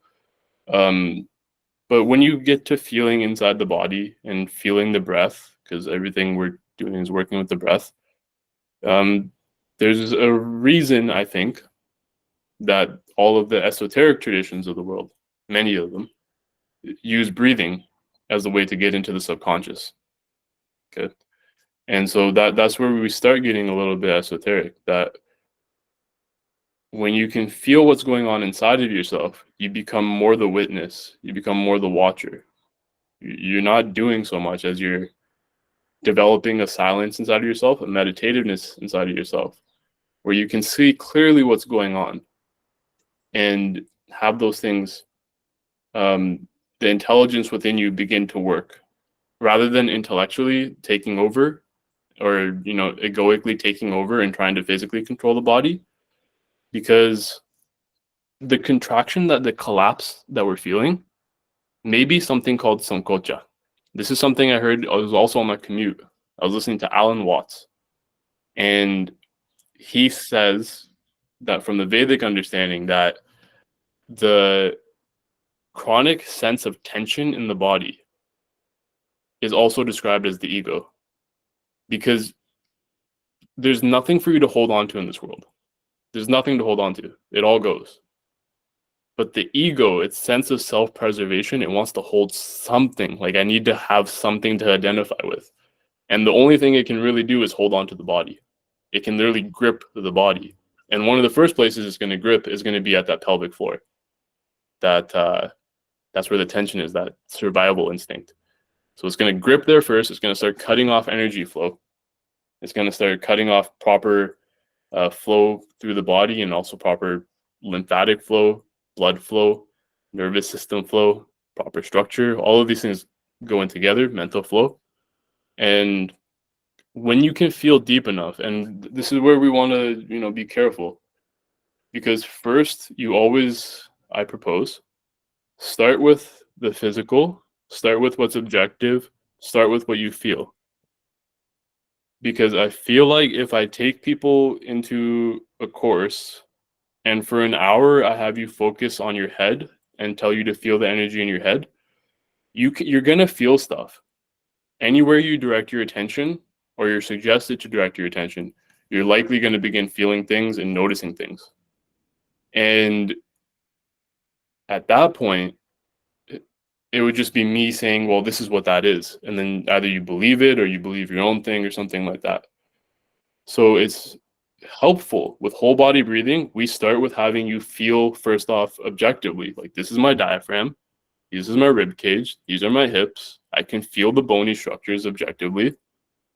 But when you get to feeling inside the body and feeling the breath, because everything we're doing is working with the breath, there's a reason, I think, that all of the esoteric traditions of the world, many of them, use breathing as a way to get into the subconscious. Okay. And so that's where we start getting a little bit esoteric, that when you can feel what's going on inside of yourself, you become more the witness, you become more the watcher. You're not doing so much as you're developing a silence inside of yourself, a meditativeness inside of yourself, where you can see clearly what's going on and have those things, the intelligence within you begin to work rather than intellectually taking over, or egoically taking over and trying to physically control the body. Because the contraction, that the collapse that we're feeling, may be something called sankocha. This is something I heard. I was also on my commute. I was listening to Alan Watts, and he says that from the Vedic understanding, that the chronic sense of tension in the body is also described as the ego, because there's nothing for you to hold on to in this world. There's nothing to hold on to. It all goes. But the ego, its sense of self-preservation, it wants to hold something. Like, I need to have something to identify with. And the only thing it can really do is hold on to the body. It can literally grip the body. And one of the first places it's going to grip is going to be at that pelvic floor. That's where the tension is, that survival instinct. So it's going to grip there first. It's going to start cutting off energy flow. It's going to start cutting off proper flow through the body, and also proper lymphatic flow, blood flow, nervous system flow, proper structure. All of these things go in together, mental flow. And when you can feel deep enough, and this is where we want to, be careful, because first I propose, start with the physical, start with what's objective, start with what you feel. Because I feel like if I take people into a course and for an hour I have you focus on your head and tell you to feel the energy in your head, you're going to feel stuff. Anywhere you direct your attention, or you're suggested to direct your attention, you're likely going to begin feeling things and noticing things. And at that point, it would just be me saying, well, this is what that is. And then either you believe it or you believe your own thing or something like that. So it's helpful with whole body breathing. We start with having you feel, first off, objectively, like, this is my diaphragm, this is my rib cage, these are my hips. I can feel the bony structures objectively.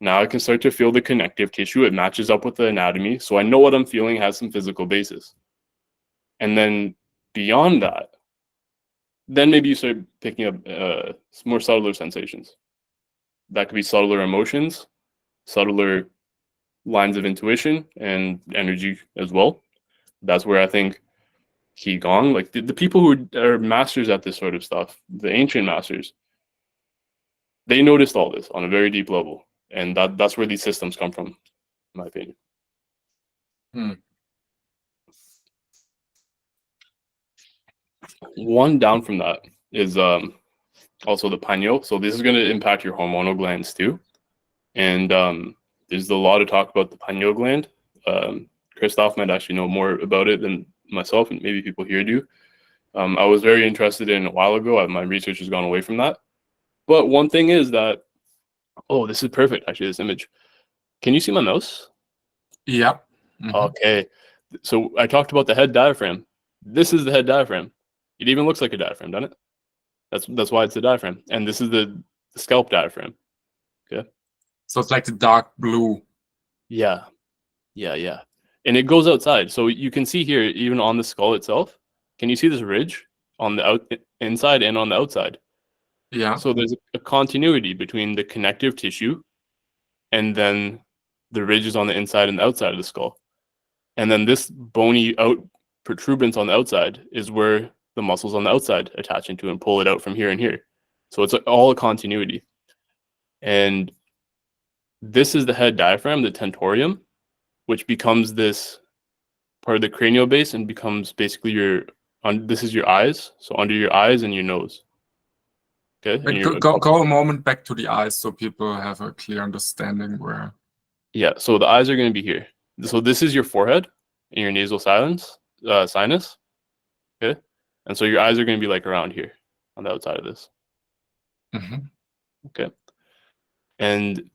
Now I can start to feel the connective tissue. It matches up with the anatomy. So I know what I'm feeling has some physical basis. And then beyond that, then maybe you start picking up more subtler sensations. That could be subtler emotions, subtler lines of intuition and energy as well. That's where I think Qigong, like the people who are masters at this sort of stuff, the ancient masters, they noticed all this on a very deep level. And that's where these systems come from, in my opinion. One down from that is also the pineal. So this is going to impact your hormonal glands too. And there's a lot of talk about the pineal gland. Christoph might actually know more about it than myself, and maybe people here do. I was very interested in a while ago. My research has gone away from that. But one thing is that, oh, this is perfect, actually, this image. Can you see my mouse? Yeah. Okay. So I talked about the head diaphragm. This is the head diaphragm. It even looks like a diaphragm, doesn't it? That's why it's a diaphragm. And this is the scalp diaphragm. Okay. So it's like the dark blue. Yeah. And it goes outside. So you can see here, even on the skull itself, can you see this ridge on the inside and on the outside? Yeah. So there's a continuity between the connective tissue and then the ridges on the inside and the outside of the skull. And then this bony out protuberance on the outside is where the muscles on the outside attach into and pull it out from here and here. So it's all a continuity. And this is the head diaphragm, the tentorium, which becomes this part of the cranial base and becomes basically this is your eyes. So under your eyes and your nose. Okay. Go a moment back to the eyes so people have a clear understanding where. Yeah. So the eyes are going to be here. So this is your forehead and your nasal sinus. Okay. And so your eyes are going to be like around here on the outside of this. Okay. And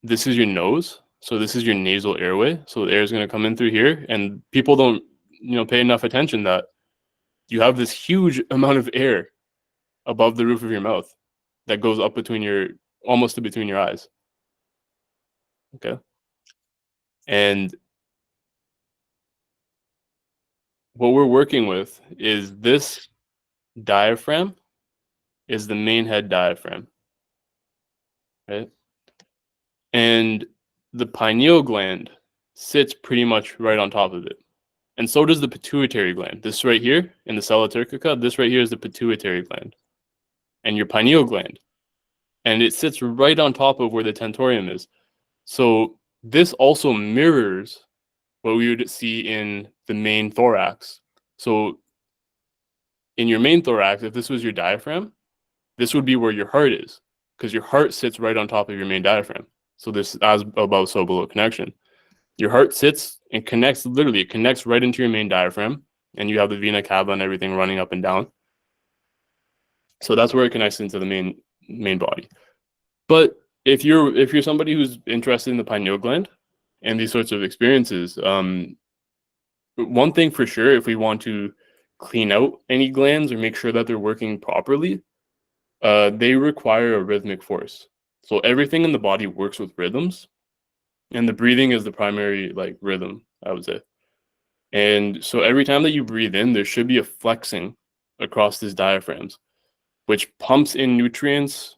this is your nose. So this is your nasal airway. So the air is going to come in through here. And people don't, pay enough attention that you have this huge amount of air above the roof of your mouth that goes up almost to between your eyes. Okay. And what we're working with is this diaphragm is the main head diaphragm. Right? And the pineal gland sits pretty much right on top of it. And so does the pituitary gland. This right here in the sella turcica, this right here is the pituitary gland. And your pineal gland. And it sits right on top of where the tentorium is. So this also mirrors what we would see in the main thorax. So in your main thorax, if this was your diaphragm, this would be where your heart is, because your heart sits right on top of your main diaphragm. So this as above, so below connection. Your heart sits and connects, literally, it connects right into your main diaphragm, and you have the vena cava and everything running up and down. So that's where it connects into the main body. But if you're somebody who's interested in the pineal gland and these sorts of experiences, one thing for sure, if we want to clean out any glands or make sure that they're working properly, they require a rhythmic force. So everything in the body works with rhythms, and the breathing is the primary rhythm, I would say. And so every time that you breathe in, there should be a flexing across these diaphragms, which pumps in nutrients.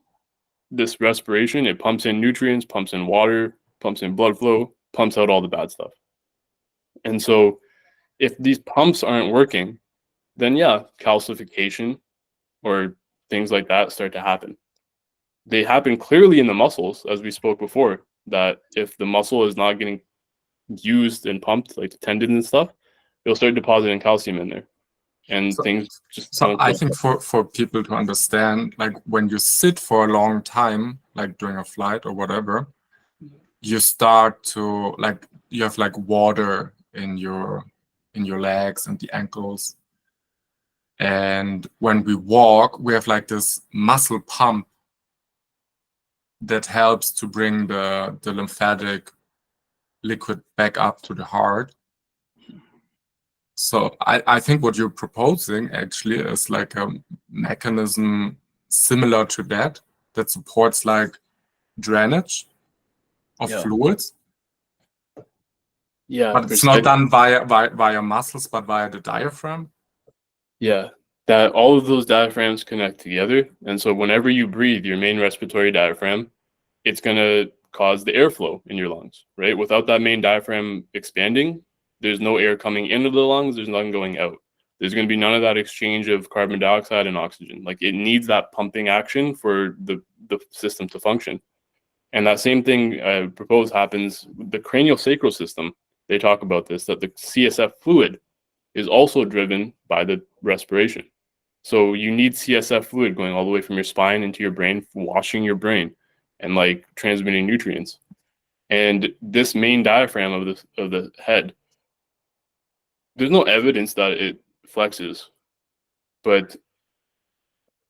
This respiration, it pumps in nutrients, pumps in water, pumps in blood flow, pumps out all the bad stuff. And so if these pumps aren't working, then calcification or things like that start to happen. They happen clearly in the muscles, as we spoke before, that if the muscle is not getting used and pumped, like the tendons and stuff, it'll start depositing calcium in there. And things just so I think for people to understand, when you sit for a long time, like during a flight or whatever, you start to you have water in your legs and the ankles. And when we walk, we have this muscle pump that helps to bring the lymphatic liquid back up to the heart. So I think what you're proposing actually is a mechanism similar to that supports drainage of fluids. Yeah, but it's not done via muscles, but via the diaphragm. Yeah, that all of those diaphragms connect together, and so whenever you breathe, your main respiratory diaphragm, it's gonna cause the airflow in your lungs, right? Without that main diaphragm expanding, there's no air coming into the lungs, there's nothing going out. There's going to be none of that exchange of carbon dioxide and oxygen. It needs that pumping action for the system to function. And that same thing I propose happens with the craniosacral system. They talk about this, that the CSF fluid is also driven by the respiration. So you need CSF fluid going all the way from your spine into your brain, washing your brain and like transmitting nutrients. And this main diaphragm of the head, there's no evidence that it flexes, but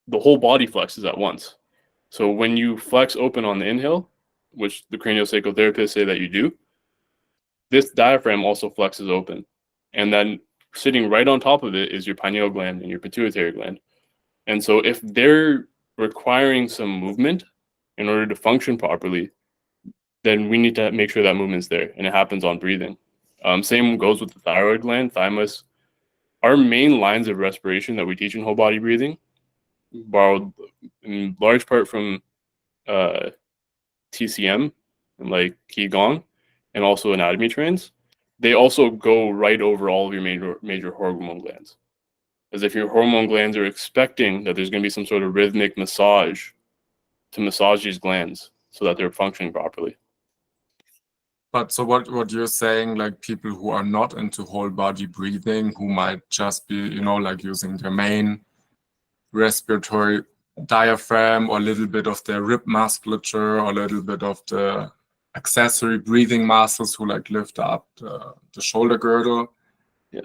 the whole body flexes at once. So when you flex open on the inhale, which the craniosacral therapists say that you do, this diaphragm also flexes open. And then sitting right on top of it is your pineal gland and your pituitary gland. And so if they're requiring some movement in order to function properly, then we need to make sure that movement's there, and it happens on breathing. Same goes with the thyroid gland, thymus. Our main lines of respiration that we teach in whole body breathing, borrowed in large part from TCM and like Qigong, and also anatomy trains. They also go right over all of your major hormone glands, as if your hormone glands are expecting that there's going to be some sort of rhythmic massage to massage these glands so that they're functioning properly. But so what you're saying, like people who are not into whole body breathing, who might just be, like using their main respiratory diaphragm or a little bit of their rib musculature or a little bit of the accessory breathing muscles who like lift up the shoulder girdle. Yeah.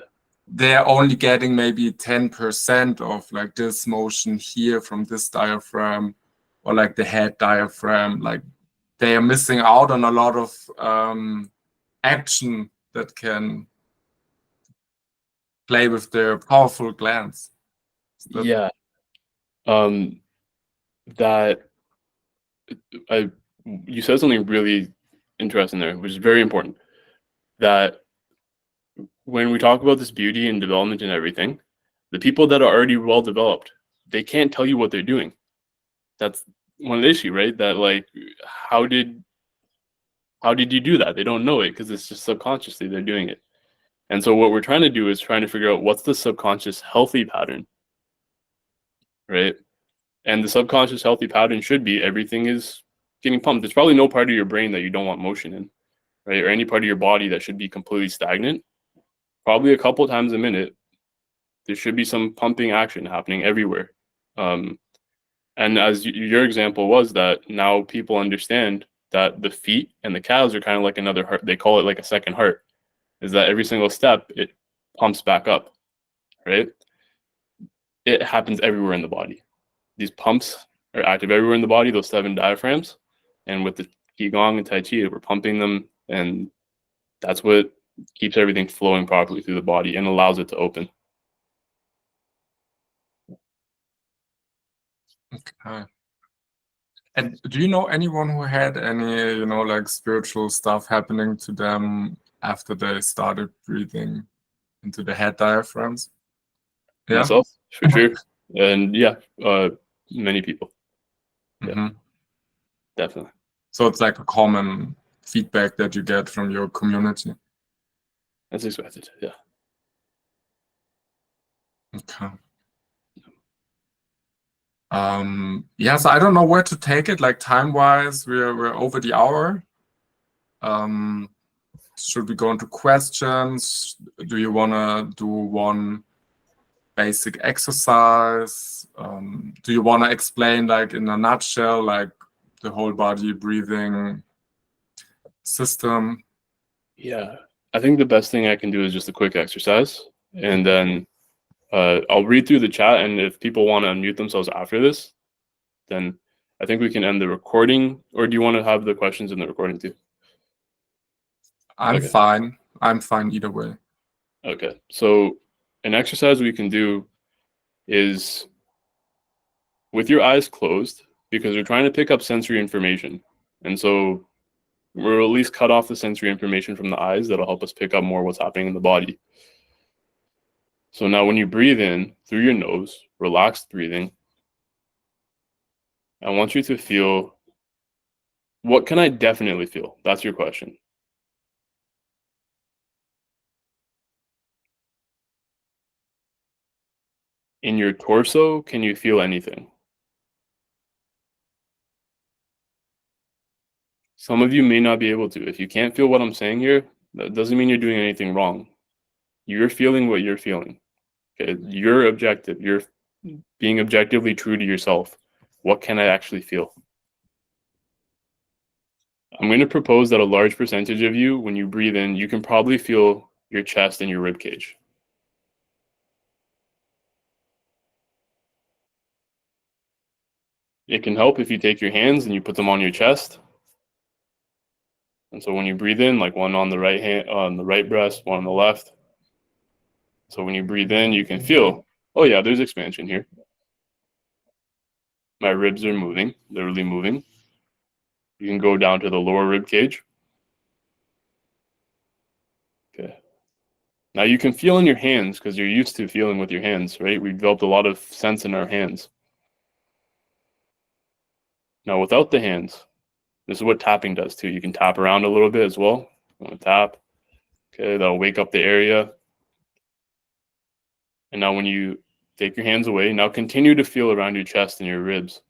They're only getting maybe 10% of like this motion here from this diaphragm or like the head diaphragm. Like they are missing out on a lot of action that can play with their powerful glands. Yeah. That you said something really interesting there, which is very important. That when we talk about this beauty and development and everything, the people that are already well developed, they can't tell you what they're doing. That's one of the issue, right? That like, how did you do that? They don't know it because it's just subconsciously they're doing it. And so what we're trying to do is trying to figure out what's the subconscious healthy pattern, right? And the subconscious healthy pattern should be everything is getting pumped. There's probably no part of your brain that you don't want motion in, right? Or any part of your body that should be completely stagnant. Probably a couple times a minute, there should be some pumping action happening everywhere. And as your example was that now people understand that the feet and the calves are kind of like another heart. They call it like a second heart, is that every single step, it pumps back up, right? It happens everywhere in the body. These pumps are active everywhere in the body, those 7 diaphragms. And with the Qigong and Tai Chi, we're pumping them, and that's what keeps everything flowing properly through the body and allows it to open. Okay. And do you know anyone who had any, like spiritual stuff happening to them after they started breathing into the head diaphragms? Yeah. Myself, for sure. And yeah, many people. Yeah, Mm-hmm. definitely. So it's like a common feedback that you get from your community. That's expected, yeah. Okay. Yeah, so I don't know where to take it, like time-wise, we're over the hour. Should we go into questions? Do you want to do one basic exercise? Do you want to explain, like in a nutshell, like the whole body breathing system? Yeah, I think the best thing I can do is just a quick exercise, and then I'll read through the chat, and if people want to unmute themselves after this, then I think we can end the recording. Or do you want to have the questions in the recording too? I'm fine. I'm fine either way. Okay, so an exercise we can do is with your eyes closed, because we're trying to pick up sensory information. And so we'll at least cut off the sensory information from the eyes. That'll help us pick up more what's happening in the body. So now when you breathe in through your nose, relaxed breathing, I want you to feel, what can I definitely feel? That's your question. In your torso, can you feel anything? Some of you may not be able to. If you can't feel what I'm saying here, that doesn't mean you're doing anything wrong. You're feeling what you're feeling. Okay, you're objective. being objectively true to yourself. What can I actually feel? I'm going to propose that a large percentage of you, when you breathe in, you can probably feel your chest and your rib cage. It can help if you take your hands and you put them on your chest. And so when you breathe in, like one on the right hand, on the right breast, one on the left. So when you breathe in, you can feel, oh yeah, there's expansion here. My ribs are moving, literally moving. You can go down to the lower rib cage. Okay. Now you can feel in your hands because you're used to feeling with your hands, right? We've developed a lot of sense in our hands. Now without the hands, this is what tapping does too. You can tap around a little bit as well. You want to tap. Okay, that'll wake up the area. And now when you take your hands away, now continue to feel around your chest and your ribs.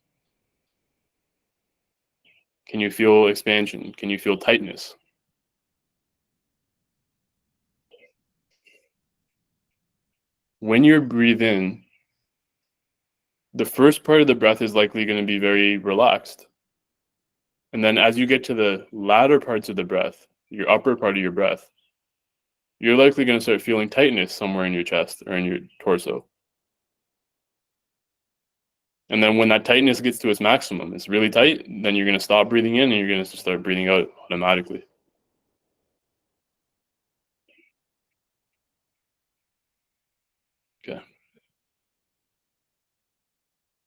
Can you feel expansion? Can you feel tightness? When you breathe in, the first part of the breath is likely going to be very relaxed. And then as you get to the latter parts of the breath, your upper part of your breath, you're likely going to start feeling tightness somewhere in your chest or in your torso. And then when that tightness gets to its maximum, it's really tight, then you're going to stop breathing in and you're going to start breathing out automatically. Okay.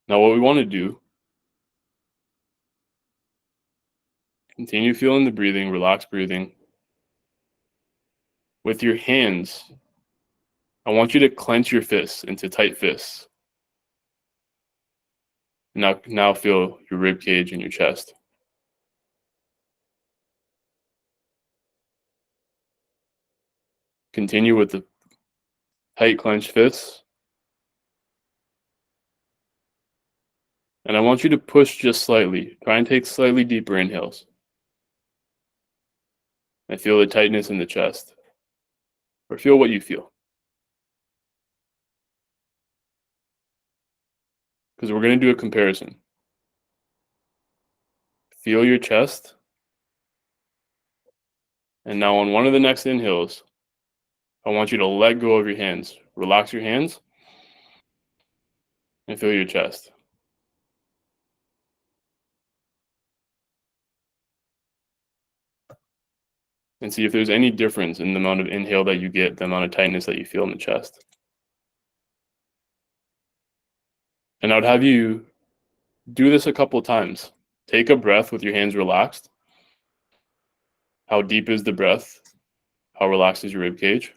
Now what we want to do, continue feeling the breathing, relax breathing. With your hands, I want you to clench your fists into tight fists. Now feel your rib cage and your chest. Continue with the tight clenched fists. And I want you to push just slightly. Try and take slightly deeper inhales. I feel the tightness in the chest. Or feel what you feel. Because we're going to do a comparison. Feel your chest. And now on one of the next inhales, I want you to let go of your hands. Relax your hands. And feel your chest. And see if there's any difference in the amount of inhale that you get, the amount of tightness that you feel in the chest. And I would have you do this a couple of times. Take a breath with your hands relaxed. How deep is the breath? How relaxed is your rib cage?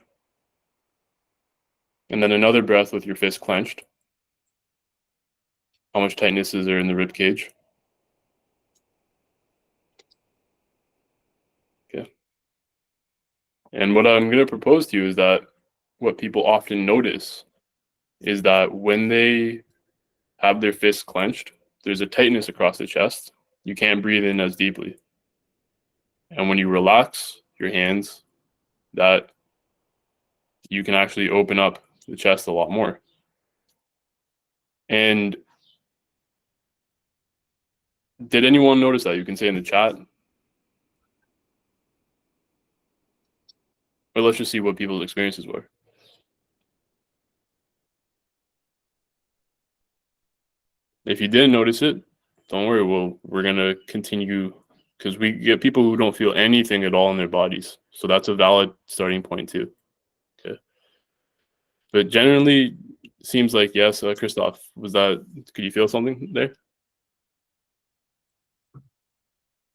And then another breath with your fist clenched. How much tightness is there in the rib cage? Okay. And what I'm going to propose to you is that what people often notice is that when they have their fists clenched, there's a tightness across the chest. You can't breathe in as deeply. And when you relax your hands, that you can actually open up the chest a lot more. And did anyone notice that? You can say in the chat. Or let's just see what people's experiences were. If you didn't notice it, don't worry. We're going to continue because we get people who don't feel anything at all in their bodies. So that's a valid starting point too. Okay. But generally, seems like yes, Christoph, could you feel something there?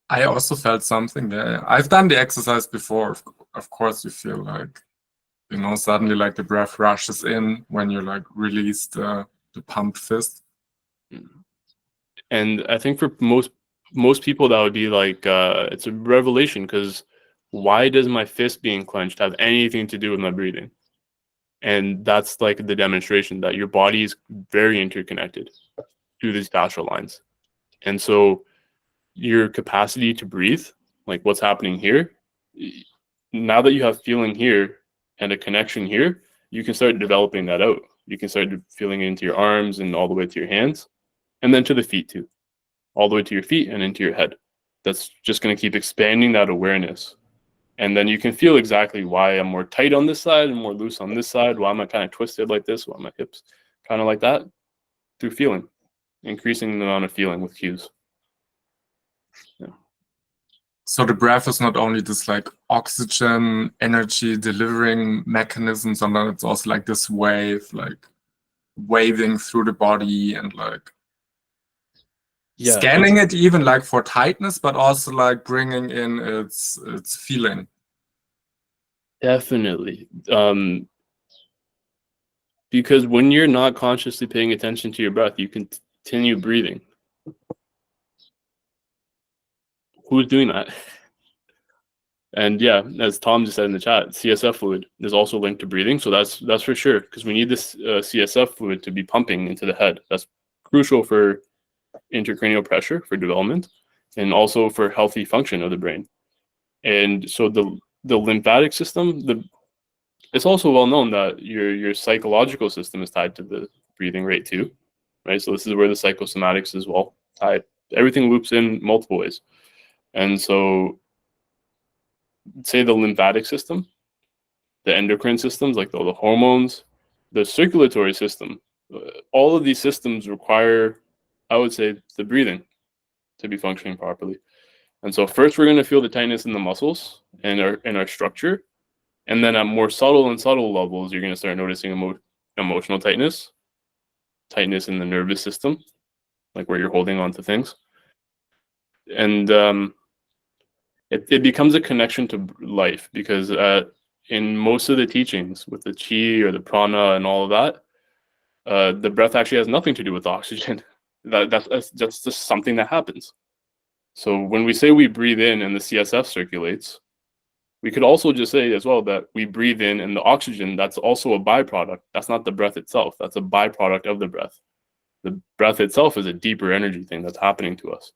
I also felt something there. I've done the exercise before. Of course, you feel like, suddenly like the breath rushes in when you like release the pumped fist. And I think for most people that would be like it's a revelation, because why does my fist being clenched have anything to do with my breathing? And that's like the demonstration that your body is very interconnected through these fascial lines. And so your capacity to breathe, like what's happening here, now that you have feeling here and a connection here, you can start developing that out. You can start feeling it into your arms and all the way to your hands, and then to the feet too, all the way to your feet and into your head. That's just going to keep expanding that awareness. And then you can feel exactly why I'm more tight on this side and more loose on this side. Why am I kind of twisted like this? Why are my hips kind of like that? Through feeling, increasing the amount of feeling with cues. Yeah. So the breath is not only this like oxygen energy delivering mechanism, sometimes it's also like this wave, like waving through the body and like scanning it even like for tightness, but also like bringing in its feeling. Definitely. Because when you're not consciously paying attention to your breath, you continue breathing. Who's doing that? And yeah, as Tom just said in the chat, CSF fluid is also linked to breathing. So that's for sure, because we need this CSF fluid to be pumping into the head. That's crucial for intracranial pressure, for development, and also for healthy function of the brain. And so the lymphatic system, it's also well known that your psychological system is tied to the breathing rate too, right? So this is where the psychosomatics is well tied. Everything loops in multiple ways. And so say the lymphatic system, the endocrine systems, like the hormones, the circulatory system, all of these systems require, I would say, the breathing to be functioning properly. And so first we're going to feel the tightness in the muscles and our structure. And then at more subtle levels, you're going to start noticing emotional tightness in the nervous system, like where you're holding on to things. And it becomes a connection to life, because in most of the teachings with the chi or the prana and all of that, the breath actually has nothing to do with oxygen. That's just something that happens. So when we say we breathe in and the CSF circulates, we could also just say as well that we breathe in and the oxygen, that's also a byproduct. That's not the breath itself. That's a byproduct of the breath. The breath itself is a deeper energy thing that's happening to us.